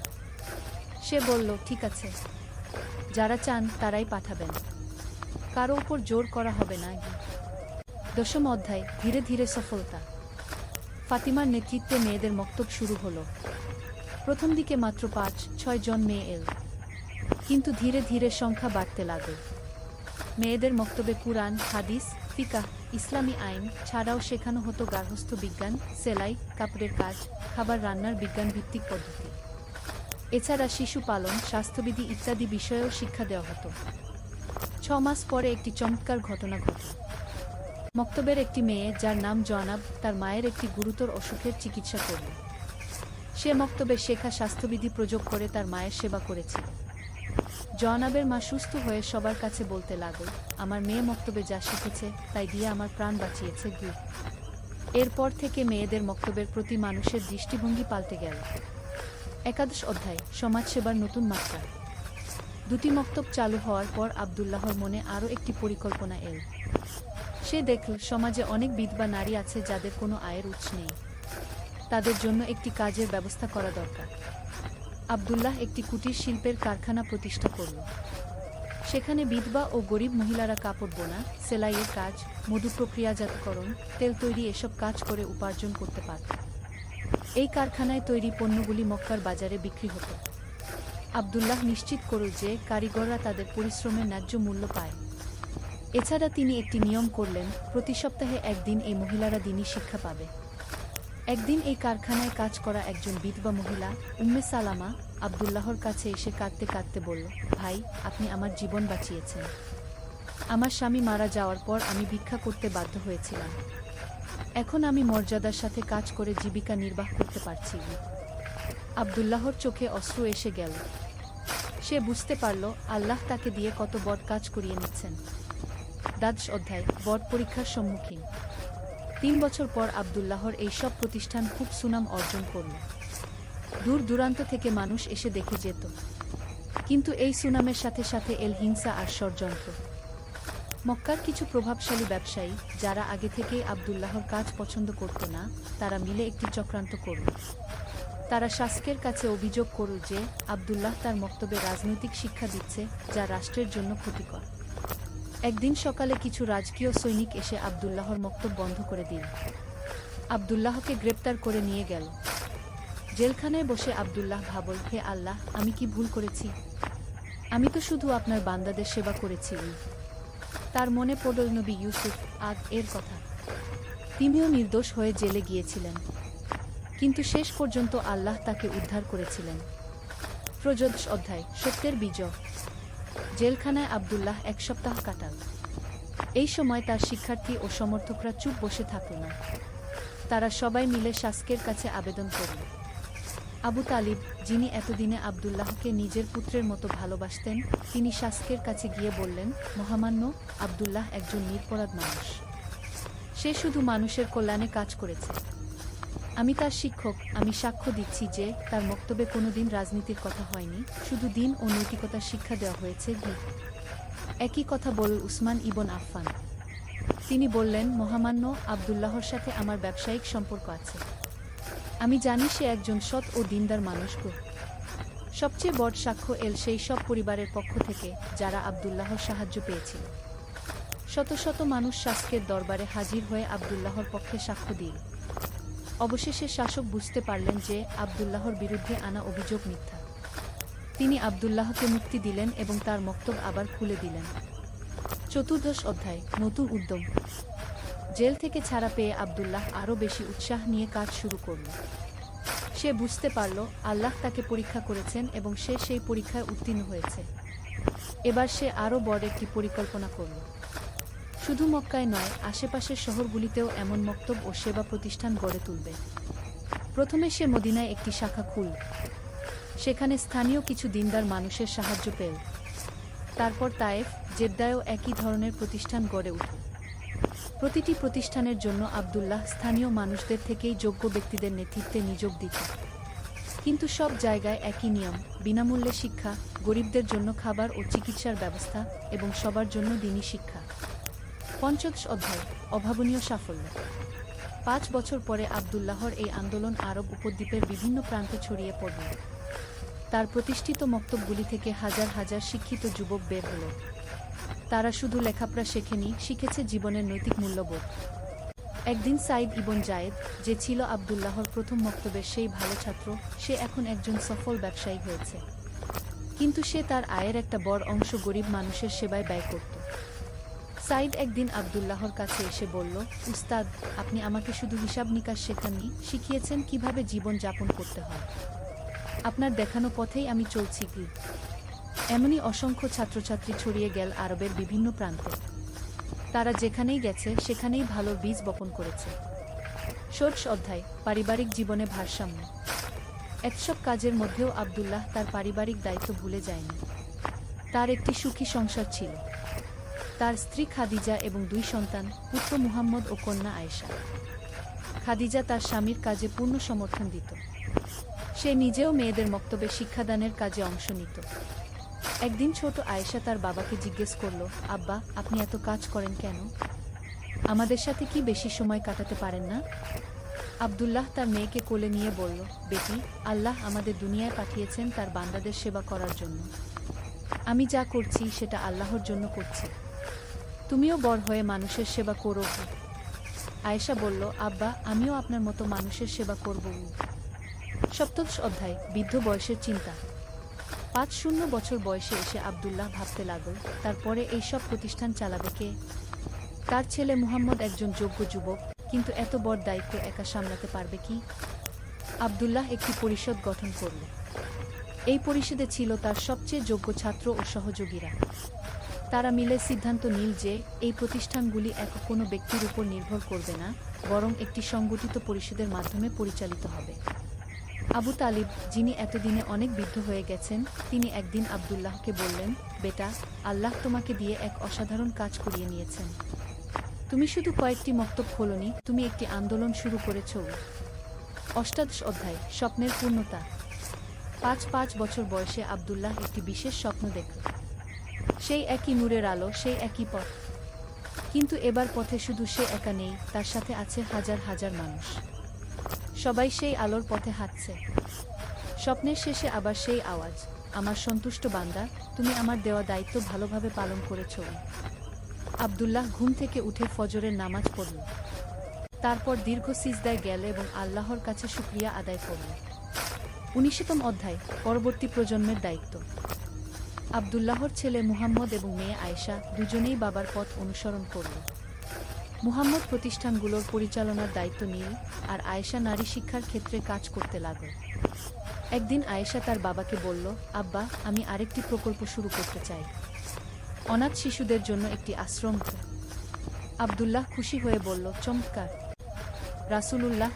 সে বলল, ঠিক আছে, যারা চান তারাই পাঠাবেন, কারো উপর জোর করা হবে না। দশম অধ্যায়, ধীরে ধীরে সফলতা। ফাতিমার নেতৃত্বে মেয়েদের মক্তব শুরু হলো। প্রথম দিকে মাত্র 5-6 জন মেয়ে এল, কিন্তু ধীরে ধীরে সংখ্যা বাড়তে লাগল। মেয়েদের মক্তবে কুরআন, হাদিস, ফিকাহ, ইসলামী আইন ছাড়াও শেখানো হতো গার্হস্থ্য বিজ্ঞান, সেলাই, কাপড়ের কাজ, খাবার রান্নার বিজ্ঞান ভিত্তিক পদ্ধতি। এছাড়া শিশু পালন, স্বাস্থ্যবিধি ইত্যাদি বিষয়েও শিক্ষা দেওয়া হতো। 6 মাস পরে একটি চমৎকার ঘটনা ঘটল। মক্তবের একটি মেয়ে, যার নাম জয়নাব, তার মায়ের একটি গুরুতর অসুখের চিকিৎসা করল। সে মক্তবে শেখা স্বাস্থ্যবিধি প্রয়োগ করে তার মায়ের সেবা করেছিল। জয়নাবের মা সুস্থ হয়ে সবার কাছে বলতে লাগল, আমার মেয়ে মক্তবে যা শিখেছে তাই দিয়ে আমার প্রাণ বাঁচিয়েছে। এরপর থেকে মেয়েদের মক্তবের প্রতি মানুষের দৃষ্টিভঙ্গি পাল্টে গেল। একাদশ অধ্যায়, সমাজসেবার নতুন মাত্রা। 2টি মক্তব চালু হওয়ার পর আব্দুল্লাহর মনে আরও একটি পরিকল্পনা এল। সে দেখল, সমাজে অনেক বিধবা নারী আছে যাদের কোনো আয়ের উৎস নেই। তাদের জন্য একটি কাজের ব্যবস্থা করা দরকার। আব্দুল্লাহ একটি কুটির শিল্পের কারখানা প্রতিষ্ঠা করল। সেখানে বিধবা ও গরিব মহিলারা কাপড় বোনা, সেলাইয়ের কাজ, মধু প্রক্রিয়াজাতকরণ, তেল তৈরি এসব কাজ করে উপার্জন করতে পারত। এই কারখানায় তৈরি পণ্যগুলি মক্কার বাজারে বিক্রি হতো। আব্দুল্লাহ নিশ্চিত করল যে কারিগররা তাদের পরিশ্রমের ন্যায্য মূল্য পায়। এছাড়া তিনি একটি নিয়ম করলেন, প্রতি সপ্তাহে একদিন এই মহিলারা দ্বীনি শিক্ষা পাবে। একদিন এই কারখানায় কাজ করা একজন বিধবা মহিলা, উম্মে সালামা, আব্দুল্লাহর কাছে এসে কাঁদতে কাঁদতে বলল, ভাই, আপনি আমার জীবন বাঁচিয়েছেন। আমার স্বামী মারা যাওয়ার পর আমি ভিক্ষা করতে বাধ্য হয়েছিলাম। এখন আমি মর্যাদার সাথে কাজ করে জীবিকা নির্বাহ করতে পারছি। আব্দুল্লাহর চোখে অশ্রু এসে গেল। সে বুঝতে পারল, আল্লাহ তাকে দিয়ে কত বড় কাজ করিয়ে নিচ্ছেন। দ্বাদশ অধ্যায়, বড় পরীক্ষার সম্মুখীন। 3 বছর পর আব্দুল্লাহর এই সব প্রতিষ্ঠান খুব সুনাম অর্জন করল। দূর দূরান্ত থেকে মানুষ এসে দেখে যেত। কিন্তু এই সুনামের সাথে সাথে এল হিংসা আর ষড়যন্ত্র। মক্কার কিছু প্রভাবশালী ব্যবসায়ী, যারা আগে থেকেই আব্দুল্লাহর কাজ পছন্দ করত না, তারা মিলে একটি চক্রান্ত করল। তারা শাসকের কাছে অভিযোগ করল যে আব্দুল্লাহ তার মক্তবে রাজনৈতিক শিক্ষা দিচ্ছে, যা রাষ্ট্রের জন্য ক্ষতিকর। একদিন সকালে কিছু রাজকীয় সৈনিক এসে আব্দুল্লাহর মক্তব বন্ধ করে দিল। আব্দুল্লাহকে গ্রেপ্তার করে নিয়ে গেল। জেলখানায় বসে আব্দুল্লাহ ভাবল, হে আল্লাহ, আমি কি ভুল করেছি? আমি তো শুধু আপনার বান্দাদের সেবা করেছি। তার মনে পড়ল নবী ইউসুফ এর কথা। তিনিও নির্দোষ হয়ে জেলে গিয়েছিলেন, কিন্তু শেষ পর্যন্ত আল্লাহ তাকে উদ্ধার করেছিলেন। ত্রয়োদশ অধ্যায়, সত্যের বিজয়। জেলখানায় আব্দুল্লাহ 1 সপ্তাহ কাটাল। এই সময় তার শিক্ষার্থী ও সমর্থকরা চুপ বসে থাকল না। তারা সবাই মিলে শাসকের কাছে আবেদন করল। আবু তালিব, যিনি এতদিনে আব্দুল্লাহকে নিজের পুত্রের মতো ভালোবাসতেন, তিনি শাসকের কাছে গিয়ে বললেন, মহামান্য, আব্দুল্লাহ একজন নিরপরাধ মানুষ। সে শুধু মানুষের কল্যাণে কাজ করেছে। আমি তার শিক্ষক, আমি সাক্ষ্য দিচ্ছি যে তার মক্তবে কোনোদিন রাজনীতির কথা হয়নি, শুধু দিন ও নৈতিকতার শিক্ষা দেওয়া হয়েছে। একই কথা বলল উসমান ইবন আফফান। তিনি বললেন, মহামান্য আব্দুল্লাহর সাথে আমার ব্যবসায়িক সম্পর্ক আছে। আমি জানি সে একজন সৎ ও দিনদার মানুষ। সবচেয়ে বড় সাক্ষ্য সেই সব পরিবারের পক্ষ থেকে যারা আব্দুল্লাহর সাহায্য পেয়েছিল। শত শত মানুষ শাসকের দরবারে হাজির হয়ে আব্দুল্লাহর পক্ষে সাক্ষ্য দিল। অবশেষে শাসক বুঝতে পারলেন যে আব্দুল্লাহর বিরুদ্ধে আনা অভিযোগ মিথ্যা। তিনি আব্দুল্লাহকে মুক্তি দিলেন এবং তার মক্তব আবার খুলে দিলেন। চতুর্দশ অধ্যায়, নতুন উদ্যম। জেল থেকে ছাড়া পেয়ে আব্দুল্লাহ আরও বেশি উৎসাহ নিয়ে কাজ শুরু করল। সে বুঝতে পারল আল্লাহ তাকে পরীক্ষা করেছেন এবং সে সেই পরীক্ষায় উত্তীর্ণ হয়েছে। এবার সে আরও বড় একটি পরিকল্পনা করল। শুধু মক্কায় নয়, আশেপাশের শহরগুলিতেও এমন মক্তব ও সেবা প্রতিষ্ঠান গড়ে তুলবে। প্রথমে সে মদিনায় একটি শাখা খুলল। সেখানে স্থানীয় কিছু দিনদার মানুষের সাহায্য পেল। তারপর তায়েফ, জেদ্দায়ও একই ধরনের প্রতিষ্ঠান গড়ে উঠল। প্রতিটি প্রতিষ্ঠানের জন্য আব্দুল্লাহ স্থানীয় মানুষদের থেকেই যোগ্য ব্যক্তিদের নেতৃত্বে নিয়োগ দিত। কিন্তু সব জায়গায় একই নিয়ম: বিনামূল্যে শিক্ষা, গরিবদের জন্য খাবার ও চিকিৎসার ব্যবস্থা এবং সবার জন্য দ্বীনি শিক্ষা। পঞ্চদশ অধ্যায়, অভাবনীয় সাফল্য। 5 বছর পরে আব্দুল্লাহর এই আন্দোলন আরব উপদ্বীপের বিভিন্ন প্রান্তে ছড়িয়ে পড়ল। তার প্রতিষ্ঠিত মক্তবগুলি থেকে হাজার হাজার শিক্ষিত যুবক বের হল। তারা শুধু লেখাপড়া শেখেনি, শিখেছে জীবনের নৈতিক মূল্যবোধ। একদিন সাইদ ইবন জায়েদ, যে ছিল আব্দুল্লাহর প্রথম মক্তবের সেই ভালো ছাত্র, সে এখন একজন সফল ব্যবসায়ী হয়েছে। কিন্তু সে তার আয়ের একটা বড় অংশ গরিব মানুষের সেবায় ব্যয় করত। সাইদ একদিন আব্দুল্লাহর কাছে এসে বলল, উস্তাদ, আপনি আমাকে শুধু হিসাব নিকাশ শেখাননি, শিখিয়েছেন কিভাবে জীবন যাপন করতে হয়। আপনার দেখানো পথেই আমি চলছি। কি এমনই অসংখ্য ছাত্রছাত্রী ছড়িয়ে গেল আরবের বিভিন্ন প্রান্তে। তারা যেখানেই গেছে সেখানেই ভালো বীজ বপন করেছে। ষোড়শ অধ্যায়, পারিবারিক জীবনে ভারসাম্য। এসব কাজের মধ্যেও আব্দুল্লাহ তার পারিবারিক দায়িত্ব ভুলে যায়নি। তার একটি সুখী সংসার ছিল। তার স্ত্রী খাদিজা এবং 2 সন্তান, পুত্র মুহাম্মদ ও কন্যা আয়েশা। খাদিজা তার স্বামীর কাজে পূর্ণ সমর্থন দিত। সে নিজেও মেয়েদের মক্তবে শিক্ষাদানের কাজে অংশ নিত। একদিন ছোট আয়েশা তার বাবাকে জিজ্ঞেস করল, আব্বা, আপনি এত কাজ করেন কেন? আমাদের সাথে কি বেশি সময় কাটাতে পারেন না? আব্দুল্লাহ তার মেয়েকে কোলে নিয়ে বলল, বেটি, আল্লাহ আমাদের দুনিয়ায় পাঠিয়েছেন তার বান্দাদের সেবা করার জন্য। আমি যা করছি সেটা আল্লাহর জন্য করছি। তুমিও বড় হয়ে মানুষের সেবা করো। আয়েশা বলল, আব্বা, আমিও আপনার মতো মানুষের সেবা করব। সপ্তদশ অধ্যায়, বৃদ্ধ বয়সের চিন্তা। 5 বছর বয়সে এসে আব্দুল্লাহ ভাবতে লাগল, তারপরে এই সব প্রতিষ্ঠান চালাবে কে? তার ছেলে মুহাম্মদ একজন যোগ্য যুবক, কিন্তু এত বড় দায়িত্ব একা সামলাতে পারবে কি? আব্দুল্লাহ একটি পরিষদ গঠন করল। এই পরিষদে ছিল তার সবচেয়ে যোগ্য ছাত্র ও সহযোগীরা। তারা মিলে সিদ্ধান্ত নিল যে এই প্রতিষ্ঠানগুলি একক কোনো ব্যক্তির উপর নির্ভর করবে না, বরং একটি সংগঠিত পরিষদের মাধ্যমে পরিচালিত হবে। আবু তালিব, যিনি এতদিনে অনেক বৃদ্ধ হয়ে গেছেন, তিনি একদিন আব্দুল্লাহকে বললেন, বেটা, আল্লাহ তোমাকে দিয়ে এক অসাধারণ কাজ করিয়ে নিয়েছেন। তুমি শুধু কয়েকটি মক্তব খোলনি, তুমি একটি আন্দোলন শুরু করেছ। অষ্টাদশ অধ্যায়, স্বপ্নের পূর্ণতা। 5 বছর বয়সে আব্দুল্লাহ একটি বিশেষ স্বপ্ন দেখল। সেই একই নূরের আলো, সেই একই পথ। কিন্তু এবার পথে শুধু সে একা নেই, তার সাথে আছে হাজার হাজার মানুষ। সবাই সেই আলোর পথে হাঁটছে। স্বপ্নের শেষে আবার সেই আওয়াজ, আমার সন্তুষ্ট বান্দা, তুমি আমার দেওয়া দায়িত্ব ভালোভাবে পালন করেছ। আব্দুল্লাহ ঘুম থেকে উঠে ফজরের নামাজ পড়ল। তারপর দীর্ঘ সিজদায় গেল এবং আল্লাহর কাছে শুকরিয়া আদায় করল। 19তম অধ্যায়, পরবর্তী প্রজন্মের দায়িত্ব। আব্দুল্লাহর ছেলে মুহাম্মদ এবং মেয়ে আয়েশা দুজনেই বাবার পথ অনুসরণ করল। মুহাম্মদ প্রতিষ্ঠানগুলোর পরিচালনার দায়িত্ব নিল, আর আয়েশা নারী শিক্ষার ক্ষেত্রে কাজ করতে লাগল। একদিন আয়েশা তার বাবাকে বলল, আব্বা, আমি আরেকটি প্রকল্প শুরু করতে চাই। অনাথ শিশুদের জন্য একটি আশ্রম। আব্দুল্লাহ খুশি হয়ে বলল, চমৎকার। রাসূলুল্লাহ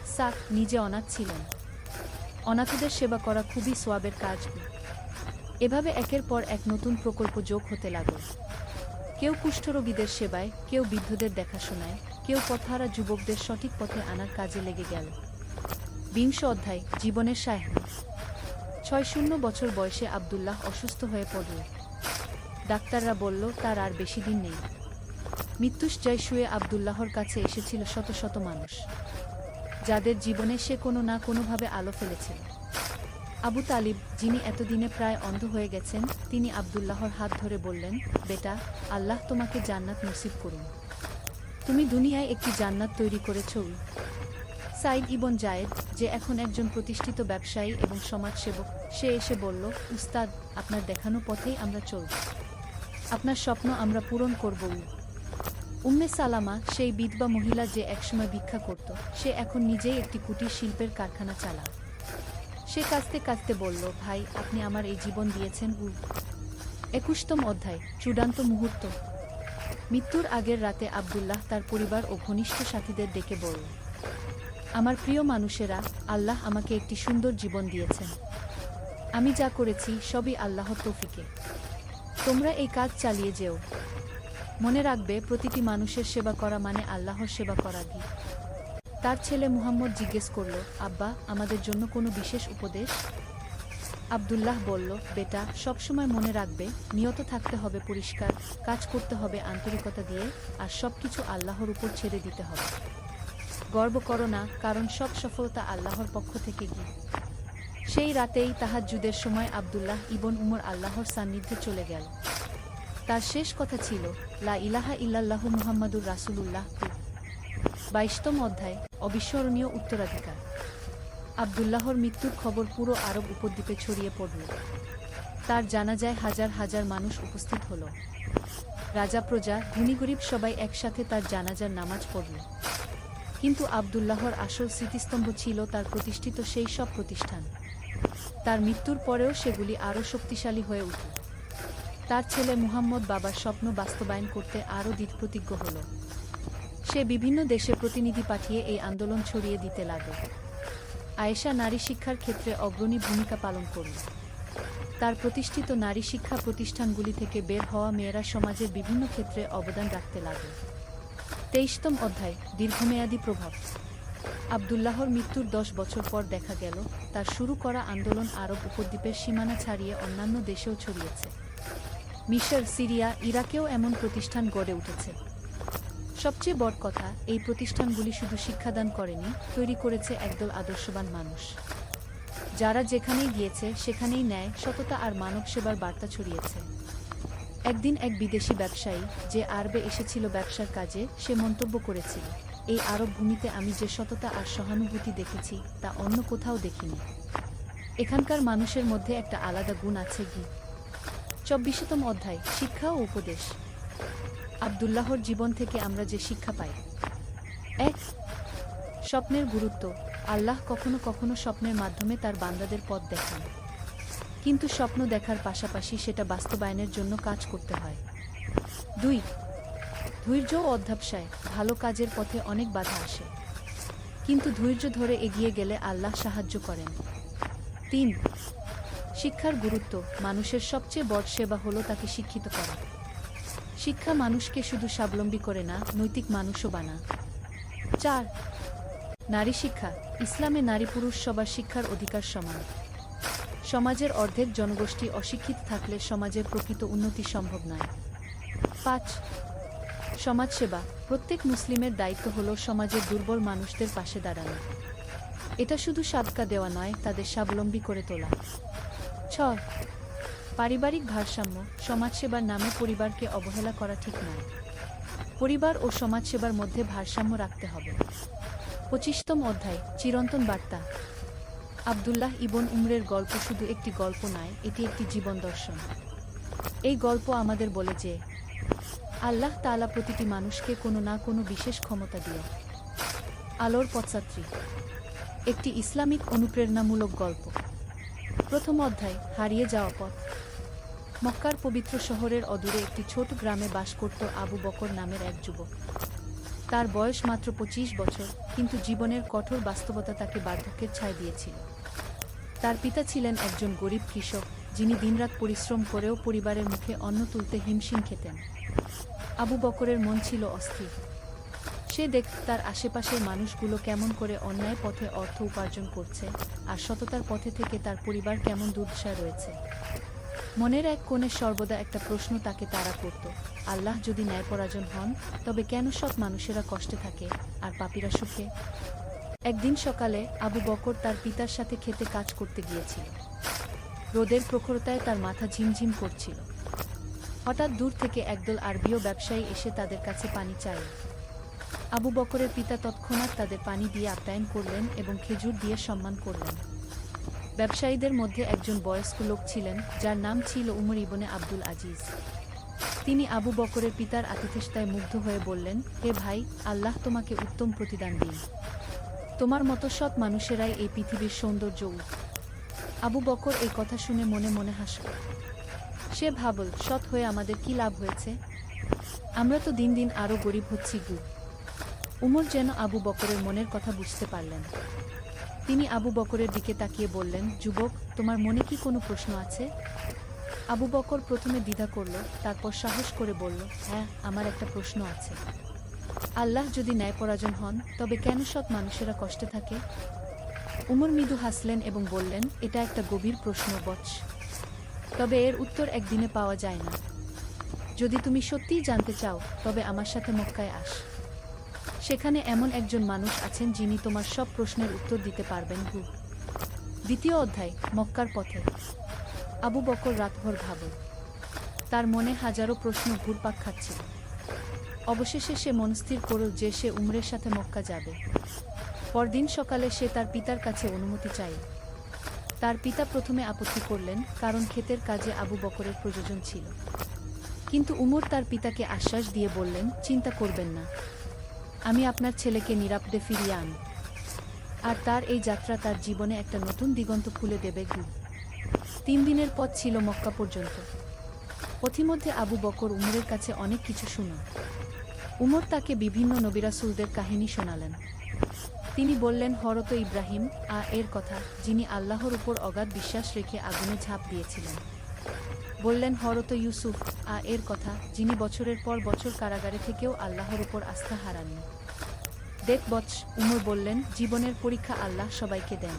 নিজে অনাথ ছিলেন। অনাথদের সেবা করা খুবই সোয়াবের কাজ। এভাবে একের পর এক নতুন প্রকল্প যোগ হতে লাগল। কেউ কুষ্ঠরোগীদের সেবায়, কেউ বৃদ্ধদের দেখাশোনায়, কেউ পথহারা যুবকদের সঠিক পথে আনার কাজে লেগে গেল। 20 অধ্যায়, জীবনের সায়াহ্ন। 6 বছর বয়সে আব্দুল্লাহ অসুস্থ হয়ে পড়ল। ডাক্তাররা বলল তার আর বেশি দিন নেই। মৃত্যুশয্যায় শুয়ে আবদুল্লাহর কাছে এসেছিল শত শত মানুষ, যাদের জীবনে সে কোনো না কোনোভাবে আলো ফেলেছিল। আবু তালিব, যিনি এতদিনে প্রায় অন্ধ হয়ে গেছেন, তিনি আবদুল্লাহর হাত ধরে বললেন, বেটা, আল্লাহ তোমাকে জান্নাত নসিব করুন। তুমি দুনিয়ায় একটি জান্নাত তৈরি করেছ। সাইদ ইবন জায়েদ, যে এখন একজন প্রতিষ্ঠিত ব্যবসায়ী এবং সমাজসেবক, সে এসে বলল, উস্তাদ, আপনার দেখানো পথেই আমরা চলব। আপনার স্বপ্ন আমরা পূরণ করব। উম্মে সালামা, সেই বিধবা মহিলা যে একসময় ভিক্ষা করত, সে এখন নিজেই একটি কুটির শিল্পের কারখানা চালায়। সে কাঁদতে কাঁদতে বলল, ভাই, আপনি আমার এই জীবন দিয়েছেন। 21তম অধ্যায়, চূড়ান্ত মুহূর্ত। মৃত্যুর আগের রাতে আবদুল্লাহ তার পরিবার ও ঘনিষ্ঠ সাথীদের ডেকে বলল, আমার প্রিয় মানুষেরা, আল্লাহ আমাকে একটি সুন্দর জীবন দিয়েছেন। আমি যা করেছি সবই আল্লাহর তৌফিকে। তোমরা এই কাজ চালিয়ে যেও। মনে রাখবে, প্রতিটি মানুষের সেবা করা মানে আল্লাহর সেবা করা। তার ছেলে মুহাম্মদ জিজ্ঞেস করল, আব্বা, আমাদের জন্য কোনো বিশেষ উপদেশ? আবদুল্লাহ বলল, বেটা, সবসময় মনে রাখবে, নিয়ত থাকতে হবে পরিষ্কার, কাজ করতে হবে আন্তরিকতা দিয়ে, আর সবকিছু আল্লাহর উপর ছেড়ে দিতে হবে। গর্ব করো না, কারণ সব সফলতা আল্লাহর পক্ষ থেকে গিয়ে। সেই রাতেই তাহাজ্জুদের সময় আবদুল্লাহ ইবন উমর আল্লাহর সান্নিধ্যে চলে গেল। তার শেষ কথা ছিল, লা ইলাহা ইল্লাল্লাহু মুহাম্মাদুর রাসূলুল্লাহ। 22তম অধ্যায়, অবিস্মরণীয় উত্তরাধিকার। আবদুল্লাহর মৃত্যুর খবর পুরো আরব উপদ্বীপে ছড়িয়ে পড়ল। তার জানাজায় হাজার হাজার মানুষ উপস্থিত হল। রাজা, প্রজা, ধনী গরিব সবাই একসাথে তার জানাজার নামাজ পড়ল। কিন্তু আবদুল্লাহর আসল স্মৃতিস্তম্ভ ছিল তার প্রতিষ্ঠিত সেই সব প্রতিষ্ঠান। তার মৃত্যুর পরেও সেগুলি আরও শক্তিশালী হয়ে উঠল। তার ছেলে মুহাম্মদ বাবার স্বপ্ন বাস্তবায়ন করতে আরও দৃঢ়প্রতিজ্ঞ হল। সে বিভিন্ন দেশে প্রতিনিধি পাঠিয়ে এই আন্দোলন ছড়িয়ে দিতে লাগল। আয়েশা নারী শিক্ষার ক্ষেত্রে অগ্রণী ভূমিকা পালন করল। তার প্রতিষ্ঠিত নারী শিক্ষা প্রতিষ্ঠানগুলি থেকে বের হওয়া মেয়েরা সমাজের বিভিন্ন ক্ষেত্রে অবদান রাখতে লাগল। 23তম অধ্যায়, দীর্ঘমেয়াদী প্রভাব। আবদুল্লাহর মৃত্যুর 10 বছর পর দেখা গেল, তার শুরু করা আন্দোলন আরব উপদ্বীপের সীমানা ছাড়িয়ে অন্যান্য দেশেও ছড়িয়েছে। মিশর, সিরিয়া, ইরাকেও এমন প্রতিষ্ঠান গড়ে উঠেছে। সবচেয়ে বড় কথা, এই প্রতিষ্ঠানগুলি শুধু শিক্ষাদান করেনি, তৈরি করেছে একদল আদর্শবান মানুষ, যারা যেখানেই গিয়েছে সেখানেই ন্যায়, সততা আর মানব সেবার বার্তা ছড়িয়েছে। একদিন এক বিদেশি ব্যবসায়ী, যে আরবে এসেছিল ব্যবসার কাজে, সে মন্তব্য করেছিল, এই আরব ভূমিতে আমি যে সততা আর সহানুভূতি দেখেছি, তা অন্য কোথাও দেখিনি। এখানকার মানুষের মধ্যে একটা আলাদা গুণ আছে। 24তম অধ্যায়, শিক্ষা ও উপদেশ। আবদুল্লাহর জীবন থেকে আমরা যে শিক্ষা পাই। 1. স্বপ্নের গুরুত্ব। আল্লাহ কখনো কখনো স্বপ্নের মাধ্যমে তার বান্দাদের পথ দেখান, কিন্তু স্বপ্ন দেখার পাশাপাশি সেটা বাস্তবায়নের জন্য কাজ করতে হয়। 2. ধৈর্য ও অধ্যবসায়। ভালো কাজের পথে অনেক বাধা আসে, কিন্তু ধৈর্য ধরে এগিয়ে গেলে আল্লাহ সাহায্য করেন। 3. শিক্ষার গুরুত্ব। মানুষের সবচেয়ে বড় সেবা হলো তাকে শিক্ষিত করা। শিক্ষা মানুষকে শুধু স্বাবলম্বী করে না, নৈতিক মানুষও বানায়। 4. নারী শিক্ষা। ইসলামে নারী পুরুষ সবার শিক্ষার অধিকার সমান। সমাজের অর্ধেক জনগোষ্ঠী অশিক্ষিত থাকলে সমাজের প্রকৃত উন্নতি সম্ভব নয়। 5. সমাজসেবা। প্রত্যেক মুসলিমের দায়িত্ব হলো সমাজের দুর্বল মানুষদের পাশে দাঁড়ানো। এটা শুধু সাদকা দেওয়া নয়, তাদের স্বাবলম্বী করে তোলা। 6. পারিবারিক ভারসাম্য। সমাজসেবার নামে পরিবারকে অবহেলা করা ঠিক নয়। পরিবার ও সমাজসেবার মধ্যে ভারসাম্য রাখতে হবে। 25তম অধ্যায়, চিরন্তন বার্তা। আবদুল্লাহ ইবন উমরের গল্প শুধু একটি গল্প নয়, এটি একটি জীবন দর্শন। এই গল্প আমাদের বলে যে আল্লাহ তাআলা প্রতিটি মানুষকে কোনো না কোনো বিশেষ ক্ষমতা দিয়ে। আলোর পথযাত্রী। একটি ইসলামিক অনুপ্রেরণামূলক গল্প। প্রথম অধ্যায়, হারিয়ে যাওয়া পথ। মক্কার পবিত্র শহরের অদূরে একটি ছোট গ্রামে বাস করত আবু বকর নামের এক যুবক। তার বয়স মাত্র 25 বছর, কিন্তু জীবনের কঠোর বাস্তবতা তাকে বার্ধক্যের ছায় দিয়েছিল। তার পিতা ছিলেন একজন গরিব কৃষক, যিনি দিনরাত পরিশ্রম করেও পরিবারের মুখে অন্ন তুলতে হিমশিম খেতেন। আবু বকরের মন ছিল অস্থির। সে দেখত তার আশেপাশের মানুষগুলো কেমন করে অন্যায় পথে অর্থ উপার্জন করছে, আর সততার পথে থেকে তার পরিবার কেমন দুর্দশায় রয়েছে। মনের এক কোণে সর্বদা একটা প্রশ্ন তাকে তাড়া করত, আল্লাহ যদি ন্যায়পরায়ণ হন, তবে কেন সৎ মানুষেরা কষ্টে থাকে আর পাপীরা সুখে? একদিন সকালে আবু বকর তার পিতার সাথে খেতে কাজ করতে গিয়েছিল। রোদের প্রখরতায় তার মাথা ঝিমঝিম করছিল। হঠাৎ দূর থেকে একদল আরবীয় ব্যবসায়ী এসে তাদের কাছে পানি চাইল। আবু বকরের পিতা তৎক্ষণাৎ তাদের পানি দিয়ে আপ্যায়ন করলেন এবং খেজুর দিয়ে সম্মান করলেন। ব্যবসায়ীদের মধ্যে একজন বয়স্ক লোক ছিলেন, যার নাম ছিল উমর ইবনে আব্দুল আজিজ। তিনি আবু বকরের পিতার আতিথেয়তায় মুগ্ধ হয়ে বললেন, হে ভাই, আল্লাহ তোমাকে উত্তম প্রতিদান দিন। তোমার মতো সৎ মানুষেরাই এই পৃথিবীর সৌন্দর্য। আবু বকর এই কথা শুনে মনে মনে হাসল। সে ভাবল, সৎ হয়ে আমাদের কি লাভ হয়েছে? আমরা তো দিন দিন আরও গরিব হচ্ছি গু। উমর যেন আবু বকরের মনের কথা বুঝতে পারলেন। তিনি আবু বকরের দিকে তাকিয়ে বললেন, যুবক, তোমার মনে কি কোনো প্রশ্ন আছে? আবু বকর প্রথমে দ্বিধা করল, তারপর সাহস করে বলল, হ্যাঁ, আমার একটা প্রশ্ন আছে। আল্লাহ যদি ন্যায়পরায়ণ হন, তবে কেন সৎ মানুষেরা কষ্টে থাকে? উমর মৃদু হাসলেন এবং বললেন, এটা একটা গভীর প্রশ্ন বৎস, তবে এর উত্তর একদিনে পাওয়া যায় না। যদি তুমি সত্যিই জানতে চাও, তবে আমার সাথে মক্কায় আস। সেখানে এমন একজন মানুষ আছেন যিনি তোমার সব প্রশ্নের উত্তর দিতে পারবেন। দ্বিতীয় অধ্যায়, মক্কার পথে। আবু বকর রাতভর ভাবল। তার মনে হাজারো প্রশ্ন ঘুরপাক খাচ্ছিল। অবশেষে সে মনস্থির করল যে সে উমরের সাথে মক্কা যাবে। পরদিন সকালে সে তার পিতার কাছে অনুমতি চাইল। তার পিতা প্রথমে আপত্তি করলেন, কারণ ক্ষেতের কাজে আবু বকরের প্রয়োজন ছিল। কিন্তু উমর তার পিতাকে আশ্বাস দিয়ে বললেন, চিন্তা করবেন না, আমি আপনার ছেলেকে নিরাপদে ফিরিয়ে আন। আর তার এই যাত্রা তার জীবনে একটা নতুন দিগন্ত খুলে দেবে। 3 দিনের পথ ছিল মক্কা পর্যন্ত। পথিমধ্যে আবু বকর উমরের কাছে অনেক কিছু শুনল। উমর তাকে বিভিন্ন নবী-রাসূলদের কাহিনী শোনালেন। তিনি বললেন হযরত ইব্রাহিম এর কথা, যিনি আল্লাহর উপর অগাধ বিশ্বাস রেখে আগুনে ঝাঁপ দিয়েছিলেন। বললেন হযরত ইউসুফ এর কথা, যিনি বছরের পর বছর কারাগারে থেকেও আল্লাহর উপর আস্থা হারাননি। দেখ বৎস, উমর বললেন, জীবনের পরীক্ষা আল্লাহ সবাইকে দেন,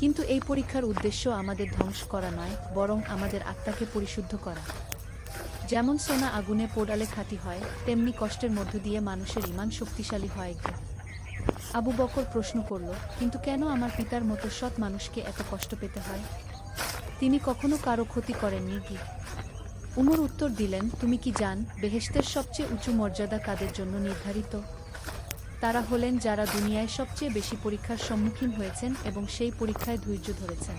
কিন্তু এই পরীক্ষার উদ্দেশ্য আমাদের ধ্বংস করা নয়, বরং আমাদের আত্মাকে পরিশুদ্ধ করা। যেমন সোনা আগুনে পোড়ালে খাঁটি হয়, তেমনি কষ্টের মধ্য দিয়ে মানুষের ঈমান শক্তিশালী হয়। আবু বকর প্রশ্ন করল, কিন্তু কেন আমার পিতার মতো সৎ মানুষকে এত কষ্ট পেতে হয়? তিনি কখনো কারো ক্ষতি করেননি কি? উমর উত্তর দিলেন, তুমি কি জান, বেহেশতের সবচেয়ে উঁচু মর্যাদা কাদের জন্য নির্ধারিত? তারা হলেন যারা দুনিয়ায় সবচেয়ে বেশি পরীক্ষার সম্মুখীন হয়েছেন এবং সেই পরীক্ষায় ধৈর্য ধরেছেন।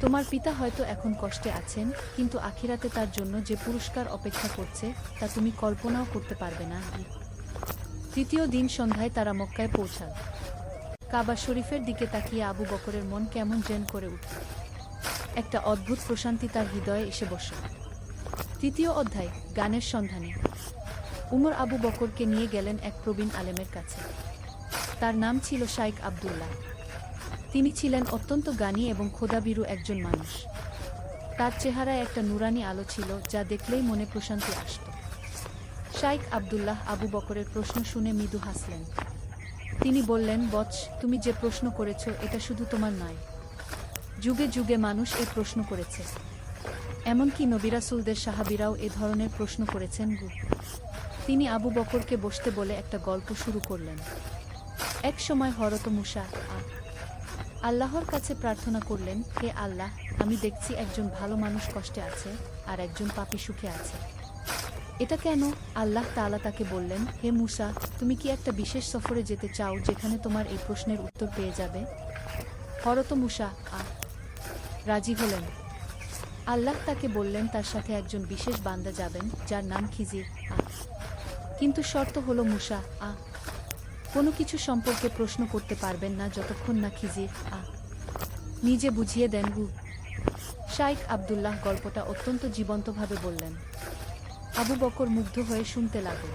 তোমার পিতা হয়তো এখন কষ্টে আছেন, কিন্তু আখিরাতে তার জন্য যে পুরস্কার অপেক্ষা করছে, তা তুমি কল্পনাও করতে পারবে না। তৃতীয় দিন সন্ধ্যায় তারা মক্কায় পৌঁছাল। কাবা শরীফের দিকে তাকিয়ে আবু বকরের মন কেমন যেন করে উঠল। একটা অদ্ভুত প্রশান্তি তার হৃদয়ে এসে বসল। তৃতীয় অধ্যায়, গানের সন্ধানে। উমর আবু বকরকে নিয়ে গেলেন এক প্রবীণ আলেমের কাছে। তার নাম ছিল শাইখ আব্দুল্লাহ। তিনি ছিলেন অত্যন্ত জ্ঞানী এবং খোদাভীরু একজন মানুষ। তার চেহারায় একটা নুরানি আলো ছিল, যা দেখলেই মনে প্রশান্তি আসত। শাইখ আব্দুল্লাহ আবু বকরের প্রশ্ন শুনে মৃদু হাসলেন। তিনি বললেন, বৎস, তুমি যে প্রশ্ন করেছ, এটা শুধু তোমার নয়, যুগে যুগে মানুষ এই প্রশ্ন করেছে। এমনকি নবী-রাসূলদের সাহাবীরাও এ ধরনের প্রশ্ন করেছেন। তিনি আবু বকরকে বসতে বলে একটা গল্প শুরু করলেন। এক সময় হযরত মূসা আল্লাহর কাছে প্রার্থনা করলেন, হে আল্লাহ, আমি দেখছি একজন ভালো মানুষ কষ্টে আছে আর একজন পাপী সুখে আছে। এটা কেন? আল্লাহ তাআলা তাকে বললেন, হে মূসা, তুমি কি একটা বিশেষ সফরে যেতে চাও যেখানে তোমার এই প্রশ্নের উত্তর পেয়ে যাবে? হযরত মূসা রাজি হলেন। আল্লাহ তাকে বললেন, তার সাথে একজন বিশেষ বান্দা যাবেন, যার নাম খিজির কিন্তু শর্ত হলো মূসা কোনো কিছু সম্পর্কে প্রশ্ন করতে পারবেন না যতক্ষণ না খিজির নিজে বুঝিয়ে দেন। শাইখ আব্দুল্লাহ গল্পটা অত্যন্ত জীবন্তভাবে বললেন। আবু বকর মুগ্ধ হয়ে শুনতে লাগল।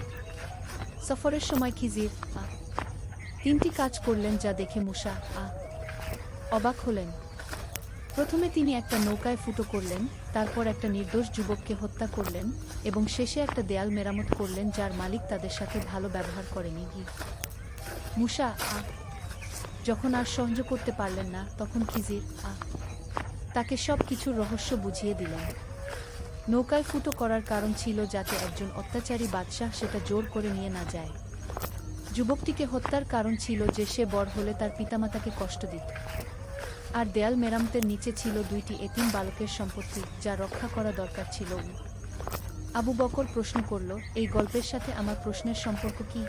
সফরের সময় খিজির 3টি কাজ করলেন, যা দেখে মূসা অবাক হলেন। প্রথমে তিনি একটা নৌকায় ফুটো করলেন, তারপর একটা নির্দোষ যুবককে হত্যা করলেন এবং শেষে একটা দেয়াল মেরামত করলেন যার মালিক তাদের সাথে ভালো ব্যবহার করেনি। মূসা যখন আর সহ্য করতে পারলেন না, তখন খিজির তাকে সব কিছুর রহস্য বুঝিয়ে দিলেন। নৌকায় ফুটো করার কারণ ছিল যাতে একজন অত্যাচারী বাদশাহ সেটা জোর করে নিয়ে না যায়। যুবকটিকে হত্যার কারণ ছিল যে সে বড় হলে তার পিতামাতাকে কষ্ট দিত। আর দেয়াল মেরামতের নিচে ছিল 2টি এতিম বালকের সম্পত্তি, যা রক্ষা করা দরকার ছিল। আবু বকর প্রশ্ন করল, এই গল্পের সাথে আমার প্রশ্নের সম্পর্ক কি?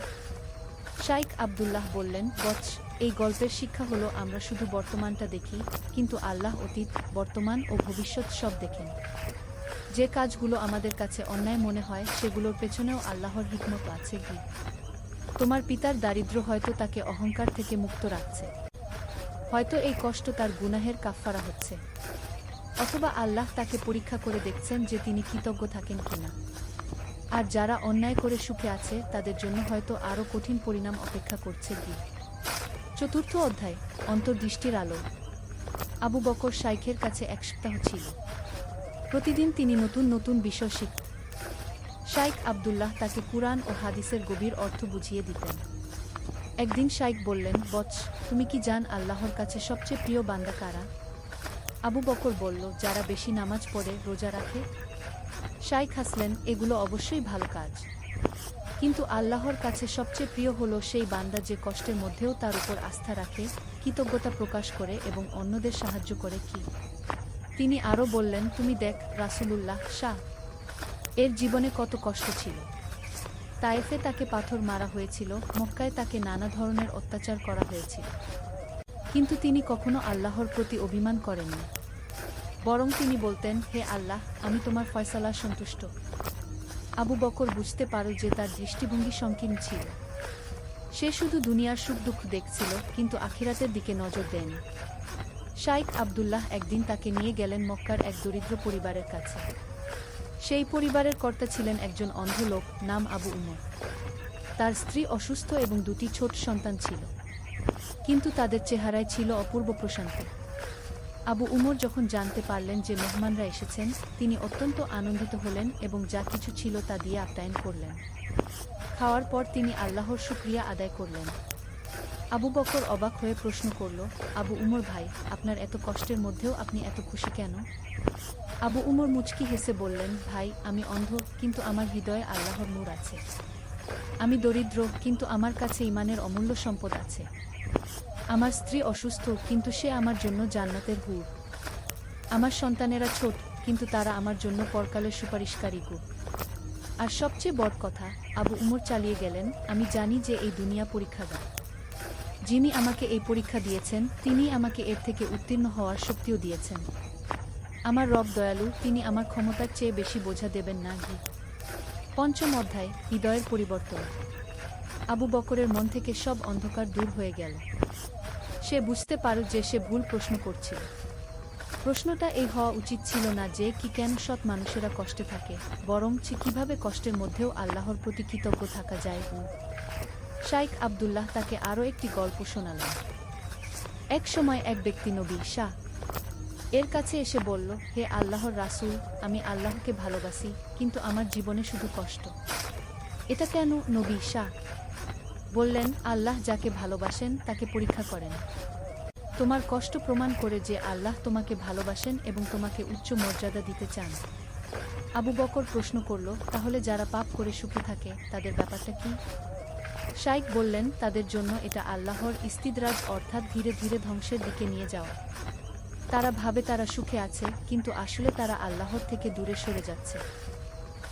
শাইখ আব্দুল্লাহ বললেন, বৎস, এই গল্পের শিক্ষা হলো আমরা শুধু বর্তমানটা দেখি, কিন্তু আল্লাহ অতীত, বর্তমান ও ভবিষ্যৎ সব দেখেন। যে কাজগুলো আমাদের কাছে অন্যায় মনে হয় সেগুলোর পেছনেও আল্লাহর হিকমত আছে। কি তোমার পিতার দারিদ্র্য হয়তো তাকে অহংকার থেকে মুক্ত রাখছে, হয়তো এই কষ্ট তার গুনাহের কাফফারা হচ্ছে, অথবা আল্লাহ তাকে পরীক্ষা করে দেখছেন যে তিনি কৃতজ্ঞ থাকেন কিনা। আর যারা অন্যায় করে সুখে আছে তাদের জন্য হয়তো আরও কঠিন পরিণাম অপেক্ষা করছে। কি চতুর্থ অধ্যায়, অন্তর্দৃষ্টির আলো। আবু বকর শাইখের কাছে 1 সপ্তাহ ছিল। প্রতিদিন তিনি নতুন নতুন বিষয় শিখতেন। শাইখ আব্দুল্লাহ তাকে কুরআন ও হাদিসের গভীর অর্থ বুঝিয়ে দিতেন। একদিন শাইখ বললেন, বৎস, তুমি কি জান আল্লাহর কাছে সবচেয়ে প্রিয় বান্দা কারা? আবু বকর বলল, যারা বেশি নামাজ পড়ে, রোজা রাখে। শাইখ হাসলেন, এগুলো অবশ্যই ভালো কাজ, কিন্তু আল্লাহর কাছে সবচেয়ে প্রিয় হলো সেই বান্দা যে কষ্টের মধ্যেও তার উপর আস্থা রাখে, কৃতজ্ঞতা প্রকাশ করে এবং অন্যদের সাহায্য করে। কি তিনি আরও বললেন, তুমি দেখ রাসূলুল্লাহ শাহ এর জীবনে কত কষ্ট ছিল। তায়েফে তাকে পাথর মারা হয়েছিল, মক্কায় তাকে নানা ধরনের অত্যাচার করা হয়েছিল, কিন্তু তিনি কখনো আল্লাহর প্রতি অভিমান করেননি। বরং তিনি বলতেন, হে আল্লাহ, আমি তোমার ফয়সালায় সন্তুষ্ট। আবু বকর বুঝতে পারল যে তার দৃষ্টিভঙ্গি সংকীর্ণ ছিল। সে শুধু দুনিয়ার সুখ দুঃখ দেখছিল, কিন্তু আখিরাতের দিকে নজর দেয়নি। শাইখ আব্দুল্লাহ একদিন তাকে নিয়ে গেলেন মক্কার এক দরিদ্র পরিবারের কাছে। সেই পরিবারের কর্তা ছিলেন একজন অন্ধ লোক, নাম আবু উমর। তার স্ত্রী অসুস্থ এবং 2টি ছোট সন্তান ছিল, কিন্তু তাদের চেহারায় ছিল অপূর্ব প্রশান্তি। আবু উমর যখন জানতে পারলেন যে মেহমানরা এসেছেন, তিনি অত্যন্ত আনন্দিত হলেন এবং যা কিছু ছিল তা দিয়ে আপ্যায়ন করলেন। খাওয়ার পর তিনি আল্লাহর শুকরিয়া আদায় করলেন। আবু বকর অবাক হয়ে প্রশ্ন করল, আবু উমর ভাই, আপনার এত কষ্টের মধ্যেও আপনি এত খুশি কেন? আবু উমর মুচকি হেসে বললেন, ভাই, আমি অন্ধ, কিন্তু আমার হৃদয়ে আল্লাহর নূর আছে। আমি দরিদ্র, কিন্তু আমার কাছে ঈমানের অমূল্য সম্পদ আছে। আমার স্ত্রী অসুস্থ, কিন্তু সে আমার জন্য জান্নাতের হুর। আমার সন্তানেরা ছোট, কিন্তু তারা আমার জন্য পরকালের সুপারিশকারী গো। আর সবচেয়ে বড় কথা, আবু উমর চালিয়ে গেলেন, আমি জানি যে এই দুনিয়া পরীক্ষাগার। যিনি আমাকে এই পরীক্ষা দিয়েছেন, তিনি আমাকে এর থেকে উত্তীর্ণ হওয়ার শক্তিও দিয়েছেন। আমার রব দয়ালু, তিনি আমার ক্ষমতার চেয়ে বেশি বোঝা দেবেন না। পঞ্চম অধ্যায়, হৃদয়ের পরিবর্তন। আবু বকরের মন থেকে সব অন্ধকার দূর হয়ে গেল। সে বুঝতে পারল যে সে ভুল প্রশ্ন করছিল। প্রশ্নটা এই হওয়া উচিত ছিল না যে কি কেন সৎ মানুষেরা কষ্টে থাকে, বরং কিভাবে কষ্টের মধ্যেও আল্লাহর প্রতি কৃতজ্ঞ থাকা যায়। শাইখ আব্দুল্লাহ তাকে আরও একটি গল্প শোনালেন। এক সময় এক ব্যক্তি নবী শাহ এর কাছে এসে বলল, হে আল্লাহর রাসূল, আমি আল্লাহকে ভালোবাসি, কিন্তু আমার জীবনে শুধু কষ্ট। এটা কেন? নবী শাহ বললেন, আল্লাহ যাকে ভালোবাসেন তাকে পরীক্ষা করেন। তোমার কষ্ট প্রমাণ করে যে আল্লাহ তোমাকে ভালোবাসেন এবং তোমাকে উচ্চ মর্যাদা দিতে চান। আবু বকর প্রশ্ন করল, তাহলে যারা পাপ করে সুখে থাকে তাদের ব্যাপারটা কি? শাইখ বললেন, তাদের জন্য এটা আল্লাহর ইস্তিদরাজ, অর্থাৎ ধীরে ধীরে ধ্বংসের দিকে নিয়ে যাওয়া। তারা ভাবে তারা সুখে আছে, কিন্তু আসলে তারা আল্লাহর থেকে দূরে সরে যাচ্ছে।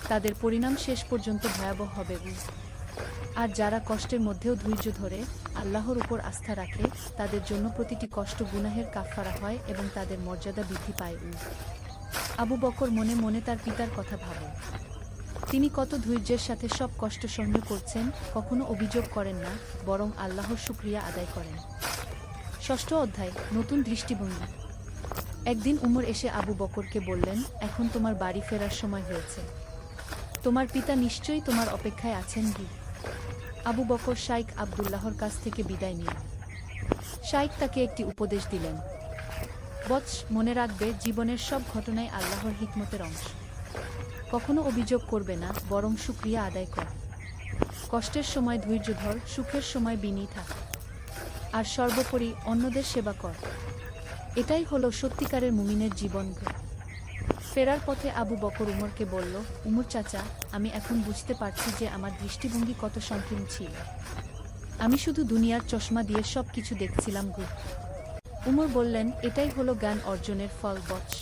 তাদের পরিণাম শেষ পর্যন্ত ভয়াবহ হবে। আর যারা কষ্টের মধ্যেও ধৈর্য ধরে আল্লাহর উপর আস্থা রাখে, তাদের জন্য প্রতিটি কষ্ট গুনাহের কাফফারা হয় এবং তাদের মর্যাদা বৃদ্ধি পায়। আবু বকর মনে মনে তার পিতার কথা ভাবল। তিনি কত ধৈর্যের সাথে সব কষ্ট সহ্য করছেন, কখনো অভিযোগ করেন না, বরং আল্লাহর শুকরিয়া আদায় করেন। ষষ্ঠ অধ্যায়, নতুন দৃষ্টিভঙ্গি। একদিন উমর এসে আবু বকরকে বললেন, এখন তোমার বাড়ি ফেরার সময় হয়েছে। তোমার পিতা নিশ্চয়ই তোমার অপেক্ষায় আছেন। আবু বকর শাইখ আব্দুল্লাহর কাছ থেকে বিদায় নিলেন। শাইখ তাকে একটি উপদেশ দিলেন, বৎস, মনে রাখবে, জীবনের সব ঘটনাই আল্লাহর হিকমতের অংশ। কখনো অভিযোগ করবে না, বরং শুকরিয়া আদায় কর। কষ্টের সময় ধৈর্য ধর, সুখের সময় বিনয়ী থাক, আর সর্বোপরি অন্যদের সেবা কর। এটাই হলো সত্যিকারের মুমিনের জীবন। ফেরার পথে আবু বকর উমরকে বলল, উমর চাচা, আমি এখন বুঝতে পারছি যে আমার দৃষ্টিভঙ্গি কত সংকীর্ণ ছিল। আমি শুধু দুনিয়ার চশমা দিয়ে সব কিছু দেখছিলাম। উমর বললেন, এটাই হলো জ্ঞান অর্জনের ফল বৎস।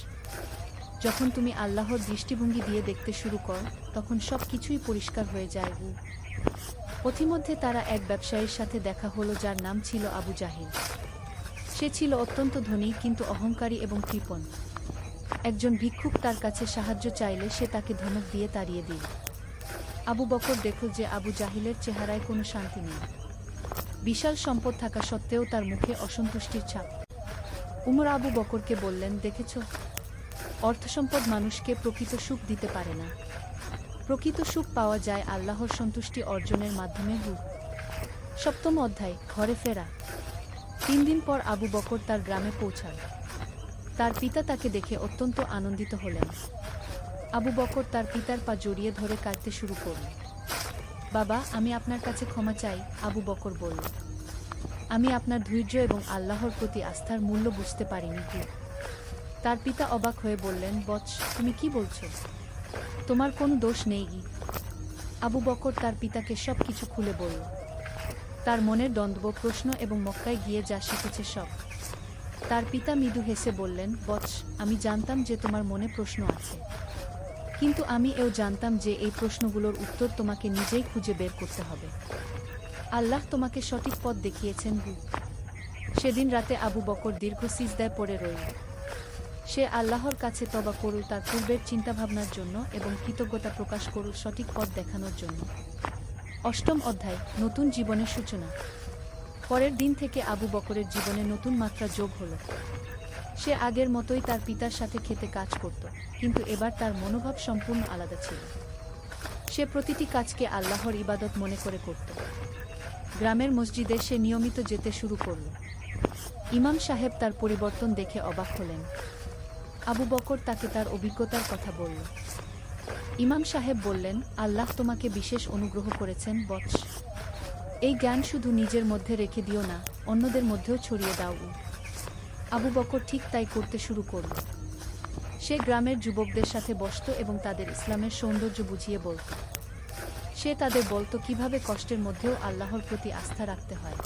যখন তুমি আল্লাহর দৃষ্টিভঙ্গি দিয়ে দেখতে শুরু কর, তখন সব কিছুই পরিষ্কার হয়ে যায়। পথিমধ্যে তারা এক ব্যবসায়ীর সাথে দেখা হলো যার নাম ছিল আবু জাহিল। সে ছিল অত্যন্ত ধনী কিন্তু অহংকারী এবং কৃপণ। একজন ভিক্ষুক তার কাছে সাহায্য চাইলে সে তাকে ধমক দিয়ে তাড়িয়ে দিল। আবু বকর দেখল যে আবু জাহিলের চেহারায় কোনো শান্তি নেই। বিশাল সম্পদ থাকা সত্ত্বেও তার মুখে অসন্তুষ্টির ছাপ। উমর আবু বকরকে বললেন, দেখেছ, অর্থসম্পদ মানুষকে প্রকৃত সুখ দিতে পারে না। প্রকৃত সুখ পাওয়া যায় আল্লাহর সন্তুষ্টি অর্জনের মাধ্যমে। সপ্তম অধ্যায়, ঘরে ফেরা। 3 দিন পর আবু বকর তার গ্রামে পৌঁছাল। তার পিতা তাকে দেখে অত্যন্ত আনন্দিত হলেন। আবু বকর তার পিতার পা জড়িয়ে ধরে কাঁদতে শুরু করল। বাবা, আমি আপনার কাছে ক্ষমা চাই, আবু বকর বলল। আমি আপনার ধৈর্য এবং আল্লাহর প্রতি আস্থার মূল্য বুঝতে পারিনি। তার পিতা অবাক হয়ে বললেন, বৎস, তুমি কি বলছো? তোমার কোনো দোষ নেই। আবু বকর তার পিতাকে সব কিছু খুলে বলল। তার মনের দ্বন্দ্ব, প্রশ্ন এবং মক্কায় গিয়ে যা শিখেছে সব। তার পিতা মৃদু হেসে বললেন, বৎস, আমি জানতাম যে তোমার মনে প্রশ্ন আছে, কিন্তু আমি এও জানতাম যে এই প্রশ্নগুলোর উত্তর তোমাকে নিজেই খুঁজে বের করতে হবে। আল্লাহ তোমাকে সঠিক পথ দেখিয়েছেন। সেদিন রাতে আবু বকর দীর্ঘ সিজদায় পড়ে রইল। সে আল্লাহর কাছে তওবা করল তার পূর্বের চিন্তাভাবনার জন্য এবং কৃতজ্ঞতা প্রকাশ করল সঠিক পথ দেখানোর জন্য। অষ্টম অধ্যায়, নতুন জীবনের সূচনা। পরের দিন থেকে আবু বকরের জীবনে নতুন মাত্রা যোগ হল। সে আগের মতোই তার পিতার সাথে খেতে কাজ করত, কিন্তু এবার তার মনোভাব সম্পূর্ণ আলাদা ছিল। সে প্রতিটি কাজকে আল্লাহর ইবাদত মনে করে করত। গ্রামের মসজিদে সে নিয়মিত যেতে শুরু করল। ইমাম সাহেব তার পরিবর্তন দেখে অবাক হলেন। আবু বকর তাকে তার অভিজ্ঞতার কথা বলল। ইমাম সাহেব বললেন, আল্লাহ তোমাকে বিশেষ অনুগ্রহ করেছেন বৎস। এই জ্ঞান শুধু নিজের মধ্যে রেখে দিও না, অন্যদের মধ্যেও ছড়িয়ে দাও। আবু বকর ঠিক তাই করতে শুরু করল। সে গ্রামের যুবকদের সাথে বসত এবং তাদের ইসলামের সৌন্দর্য বুঝিয়ে বলত। সে তাদের বলত কিভাবে কষ্টের মধ্যেও আল্লাহর প্রতি আস্থা রাখতে হয়।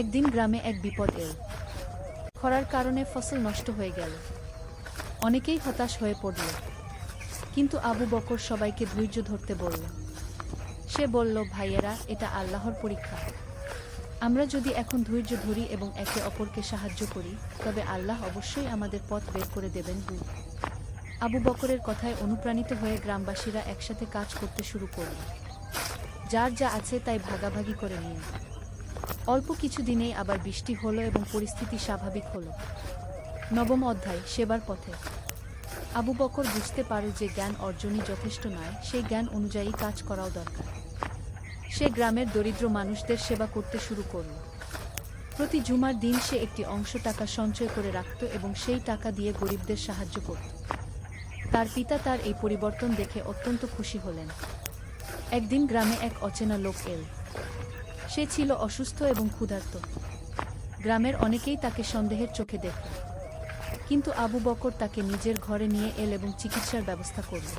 একদিন গ্রামে এক বিপদ এল। খরার কারণে ফসল নষ্ট হয়ে গেল। অনেকেই হতাশ হয়ে পড়ল, কিন্তু আবু বকর সবাইকে ধৈর্য ধরতে বলল। সে বলল, ভাইয়েরা, এটা আল্লাহর পরীক্ষা। আমরা যদি এখন ধৈর্য ধরি এবং একে অপরকে সাহায্য করি, তবে আল্লাহ অবশ্যই আমাদের পথ বের করে দেবেন। আবু বকরের কথায় অনুপ্রাণিত হয়ে গ্রামবাসীরা একসাথে কাজ করতে শুরু করল। যার যা আছে তাই ভাগাভাগি করে নিয়ে। অল্প কিছুদিনেই আবার বৃষ্টি হলো এবং পরিস্থিতি স্বাভাবিক হলো। নবম অধ্যায়, সেবার পথে। আবু বকর বুঝতে পারল যে জ্ঞান অর্জনই যথেষ্ট নয়, সেই জ্ঞান অনুযায়ী কাজ করাও দরকার। সে গ্রামের দরিদ্র মানুষদের সেবা করতে শুরু করল। প্রতি জুমার দিন সে একটি অংশ টাকা সঞ্চয় করে রাখত এবং সেই টাকা দিয়ে গরিবদের সাহায্য করত। তার পিতা তার এই পরিবর্তন দেখে অত্যন্ত খুশি হলেন। একদিন গ্রামে এক অচেনা লোক এল। সে ছিল অসুস্থ এবং ক্ষুধার্ত। গ্রামের অনেকেই তাকে সন্দেহের চোখে দেখল, কিন্তু আবু বকর তাকে নিজের ঘরে নিয়ে এল এবং চিকিৎসার ব্যবস্থা করল।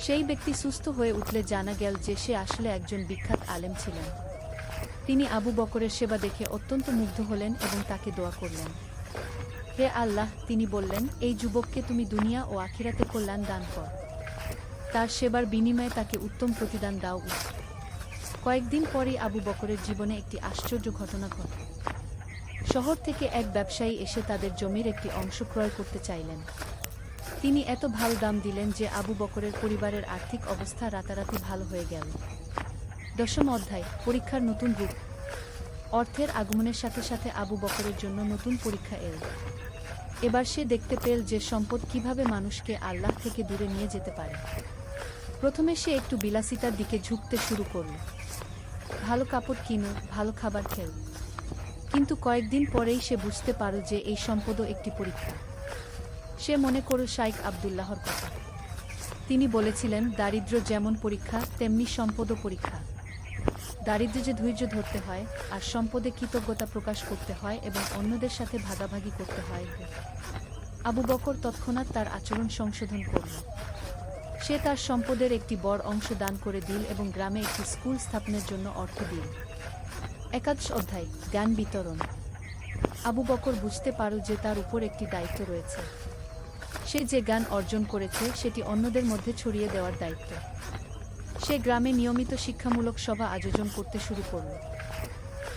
সেই ব্যক্তি সুস্থ হয়ে উঠলে জানা গেল যে সে আসলে একজন বিখ্যাত আলেম ছিলেন। তিনি আবু বকরের সেবা দেখে অত্যন্ত মুগ্ধ হলেন এবং তাকে দোয়া করলেন। হে আল্লাহ, তিনি বললেন, এই যুবককে তুমি দুনিয়া ও আখিরাতে কল্যাণ দান কর। তার সেবার বিনিময়ে তাকে উত্তম প্রতিদান দাও। কয়েকদিন পরেই আবু বকরের জীবনে একটি আশ্চর্য ঘটনা ঘটে। শহর থেকে এক ব্যবসায়ী এসে তাদের জমির একটি অংশ ক্রয় করতে চাইলেন। তিনি এত ভালো দাম দিলেন যে আবু বকরের পরিবারের আর্থিক অবস্থা রাতারাতি ভালো হয়ে গেল। দশম অধ্যায়, পরীক্ষার নতুন রূপ। অর্থের আগমনের সাথে সাথে আবু বকরের জন্য নতুন পরীক্ষা এল। এবার সে দেখতে পেল যে সম্পদ কিভাবে মানুষকে আল্লাহ থেকে দূরে নিয়ে যেতে পারে। প্রথমে সে একটু বিলাসিতার দিকে ঝুঁকতে শুরু করল। ভালো কাপড় কিনো, ভালো খাবার খেল। কিন্তু কয়েকদিন পরেই সে বুঝতে পারল যে এই সম্পদও একটি পরীক্ষা। সে মনে করল শাইখ আব্দুল্লাহর কথা। তিনি বলেছিলেন, দারিদ্র্য যেমন পরীক্ষা, তেমনি সম্পদও পরীক্ষা। দারিদ্র্যে যে ধৈর্য ধরতে হয়, আর সম্পদে কৃতজ্ঞতা প্রকাশ করতে হয় এবং অন্যদের সাথে ভাগাভাগি করতে হয়। আবু বকর তৎক্ষণাৎ তার আচরণ সংশোধন করল। সে তার সম্পদের একটি বড় অংশ দান করে দিল এবং গ্রামে একটি স্কুল স্থাপনের জন্য অর্থ দিল। একাদশ অধ্যায়, জ্ঞান বিতরণ। আবু বকর বুঝতে পারল যে তার উপর একটি দায়িত্ব রয়েছে। সে যে জ্ঞান অর্জন করেছে সেটি অন্যদের মধ্যে ছড়িয়ে দেওয়ার দায়িত্ব। সে গ্রামে নিয়মিত শিক্ষামূলক সভা আয়োজন করতে শুরু করল।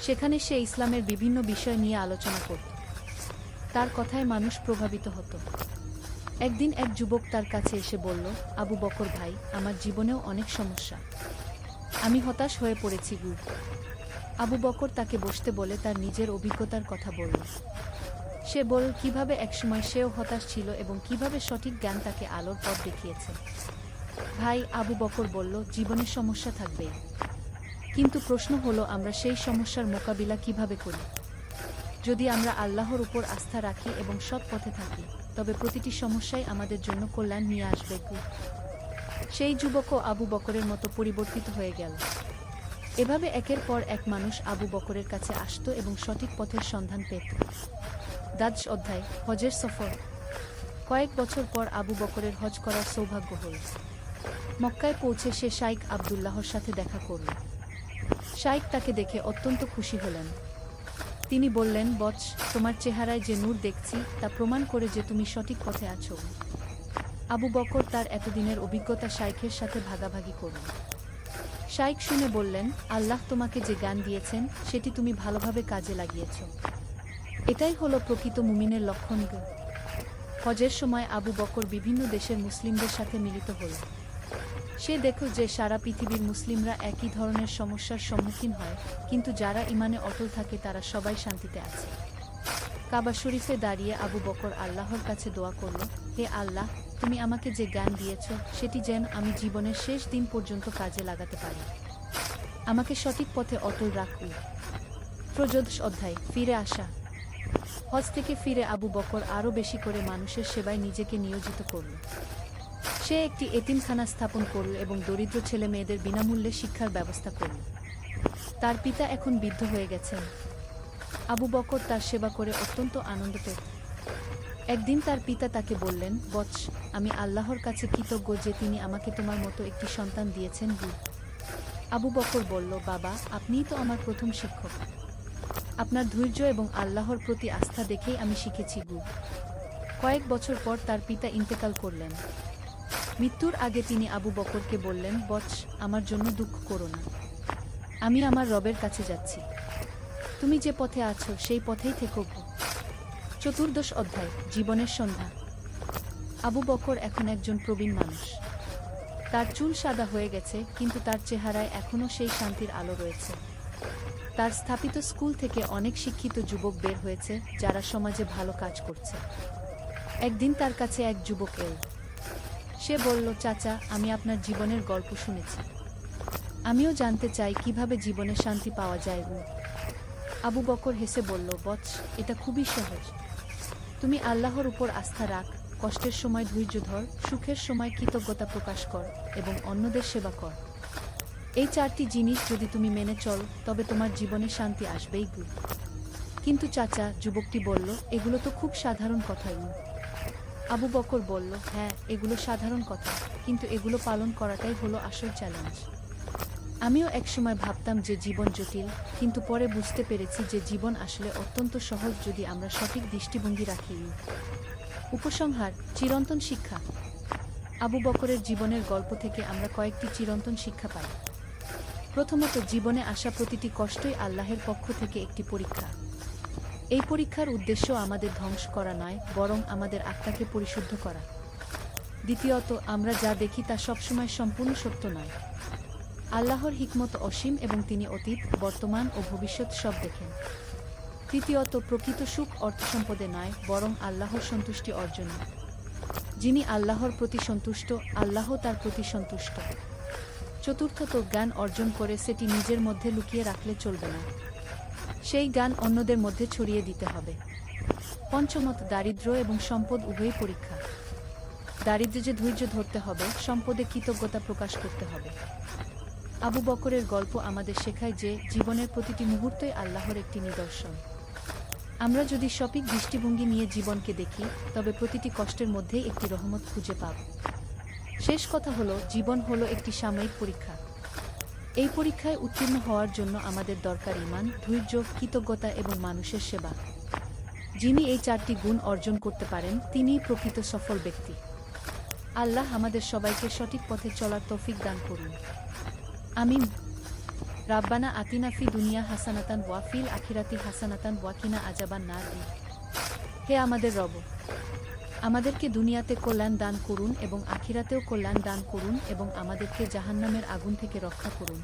সেখানে সে ইসলামের বিভিন্ন বিষয় নিয়ে আলোচনা করত। তার কথায় মানুষ প্রভাবিত হতো। একদিন এক যুবক তার কাছে এসে বলল, আবু বকর ভাই, আমার জীবনেও অনেক সমস্যা। আমি হতাশ হয়ে পড়েছি গু। আবু বকর তাকে বসতে বলে তার নিজের অভিজ্ঞতার কথা বলল। সে বলল কিভাবে একসময় সেও হতাশ ছিল এবং কিভাবে সঠিক জ্ঞান তাকে আলোর পথ দেখিয়েছে। ভাই, আবু বকর বলল, জীবনে সমস্যা থাকবেই, কিন্তু প্রশ্ন হলো আমরা সেই সমস্যার মোকাবিলা কিভাবে করি। যদি আমরা আল্লাহর উপর আস্থা রাখি এবং সৎ পথে থাকি, তবে প্রতিটি সমস্যাই আমাদের জন্য কল্যাণ নিয়ে আসবে। সেই যুবকও আবু বকরের মতো পরিবর্তিত হয়ে গেল। এভাবে একের পর এক মানুষ আবু বকরের কাছে আসত এবং সঠিক পথের সন্ধান পেত। দ্বাদশ অধ্যায়, হজের সফর। কয়েক বছর পর আবু বকরের হজ করার সৌভাগ্য হল। মক্কায় পৌঁছে সে শাইখ আবদুল্লাহর সাথে দেখা করল। শাইখ তাকে দেখে অত্যন্ত খুশি হলেন। তিনি বললেন, বৎস, তোমার চেহারায় যে নূর দেখছি তা প্রমাণ করে যে তুমি সঠিক পথে আছো। আবু বকর তার এতদিনের অভিজ্ঞতা শাইখের সাথে ভাগাভাগি করল। শাইখ শুনে বললেন, আল্লাহ তোমাকে যে জ্ঞান দিয়েছেন সেটি তুমি ভালোভাবে কাজে লাগিয়েছ। এটাই হলো প্রকৃত মুমিনের লক্ষণ। হজের সময় আবু বকর বিভিন্ন দেশের মুসলিমদের সাথে মিলিত হল। সে দেখল যে সারা পৃথিবীর মুসলিমরা একই ধরনের সমস্যার সম্মুখীন হয়, কিন্তু যারা ইমানে অটল থাকে তারা সবাই শান্তিতে আছে। কাবা শরীফে দাঁড়িয়ে আবু বকর আল্লাহর কাছে দোয়া করল, হে আল্লাহ, তুমি আমাকে যে জ্ঞান দিয়েছ সেটি যেন আমি জীবনের শেষ দিন পর্যন্ত কাজে লাগাতে পারি। আমাকে সঠিক পথে অটল রাখু। ত্রয়োদশ অধ্যায়, ফিরে আসা। হজ থেকে ফিরে আবু বকর আরও বেশি করে মানুষের সেবায় নিজেকে নিয়োজিত করল। সে একটি এতিমখানা স্থাপন করল এবং দরিদ্র ছেলে মেয়েদের বিনামূল্যে শিক্ষার ব্যবস্থা করল। তার পিতা এখন বৃদ্ধ হয়ে গেছেন। আবু বকর তার সেবা করে অত্যন্ত আনন্দ পেত। একদিন তার পিতা তাকে বললেন, বৎস, আমি আল্লাহর কাছে কৃতজ্ঞ যে তিনি আমাকে তোমার মতো একটি সন্তান দিয়েছেন। আবু বকর বলল, বাবা, আপনিই তো আমার প্রথম শিক্ষক। আপনার ধৈর্য এবং আল্লাহর প্রতি আস্থা দেখেই আমি শিখেছি। কয়েক বছর পর তার পিতা ইন্তেকাল করলেন। মৃত্যুর আগে তিনি আবু বকরকে বললেন, বৎস, আমার জন্য দুঃখ করো না। আমি আমার রবের কাছে যাচ্ছি। তুমি যে পথে আছো সেই পথেই থেকো। চতুর্দশ অধ্যায়, জীবনের সন্ধ্যা। আবু বকর এখন একজন প্রবীণ মানুষ। তার চুল সাদা হয়ে গেছে, কিন্তু তার চেহারায় এখনও সেই শান্তির আলো রয়েছে। তার স্থাপিত স্কুল থেকে অনেক শিক্ষিত যুবক বের হয়েছে যারা সমাজে ভালো কাজ করছে। একদিন তার কাছে এক যুবক এল। সে বলল, চাচা, আমি আপনার জীবনের গল্প শুনেছি। আমিও জানতে চাই কিভাবে জীবনে শান্তি পাওয়া যায়। আবু বকর হেসে বলল, বৎস, এটা খুবই সহজ। তুমি আল্লাহর উপর আস্থা রাখ, কষ্টের সময় ধৈর্য ধর, সুখের সময় কৃতজ্ঞতা প্রকাশ কর এবং অন্যদের সেবা কর। এই চারটি জিনিস যদি তুমি মেনে চল, তবে তোমার জীবনে শান্তি আসবেই। কিন্তু চাচা, যুবকটি বলল, এগুলো তো খুব সাধারণ কথা। আবু বকর বলল, হ্যাঁ, এগুলো সাধারণ কথা, কিন্তু এগুলো পালন করাটাই হলো আসল চ্যালেঞ্জ। আমিও একসময় ভাবতাম যে জীবন জটিল, কিন্তু পরে বুঝতে পেরেছি যে জীবন আসলে অত্যন্ত সহজ যদি আমরা সঠিক দৃষ্টিভঙ্গি রাখি। উপসংহার, চিরন্তন শিক্ষা। আবু বকরের জীবনের গল্প থেকে আমরা কয়েকটি চিরন্তন শিক্ষা পাই। প্রথমত, জীবনে আসা প্রতিটি কষ্টই আল্লাহের পক্ষ থেকে একটি পরীক্ষা। এই পরীক্ষার উদ্দেশ্য আমাদের ধ্বংস করা নয়, বরং আমাদের আত্মাকে পরিশুদ্ধ করা। দ্বিতীয়ত, আমরা যা দেখি তা সবসময় সম্পূর্ণ সত্য নয়। আল্লাহর হিকমত অসীম এবং তিনি অতীত, বর্তমান ও ভবিষ্যৎ সব দেখেন। তৃতীয়ত, প্রকৃত সুখ অর্থসম্পদে নয়, বরং আল্লাহর সন্তুষ্টি অর্জনে। যিনি আল্লাহর প্রতি সন্তুষ্ট, আল্লাহ তার প্রতি সন্তুষ্ট। চতুর্থত, জ্ঞান অর্জন করে সেটি নিজের মধ্যে লুকিয়ে রাখলে চলবে না। সেই জ্ঞান অন্যদের মধ্যে ছড়িয়ে দিতে হবে। পঞ্চমত, দারিদ্র্য এবং সম্পদ উভয়ই পরীক্ষা। দারিদ্র্যে যে ধৈর্য ধরতে হবে, সম্পদে কৃতজ্ঞতা প্রকাশ করতে হবে। আবু বকরের গল্প আমাদের শেখায় যে জীবনের প্রতিটি মুহূর্তই আল্লাহর একটি নিদর্শন। আমরা যদি সঠিক দৃষ্টিভঙ্গি নিয়ে জীবনকে দেখি, তবে প্রতিটি কষ্টের মধ্যেই একটি রহমত খুঁজে পাব। শেষ কথা হলো, জীবন হলো একটি সাময়িক পরীক্ষা। এই পরীক্ষায় উত্তীর্ণ হওয়ার জন্য আমাদের দরকার ঈমান, ধৈর্য, কৃতজ্ঞতা এবং মানুষের সেবা। যিনি এই 4টি গুণ অর্জন করতে পারেন, তিনিই প্রকৃত সফল ব্যক্তি। আল্লাহ আমাদের সবাইকে সঠিক পথে চলার তৌফিক দান করুন। আমিন। রাব্বানা আতিনা ফি দুনিয়া হাসানাতান ওয়া ফিল আখিরাতি হাসানাতান ওয়া কিনা আযাবান নার। হে আমাদের রব, আমাদেরকে দুনিয়াতে কল্যাণ দান করুন এবং আখিরাতেও কল্যাণ দান করুন এবং আমাদেরকে জাহান্নামের আগুন থেকে রক্ষা করুন।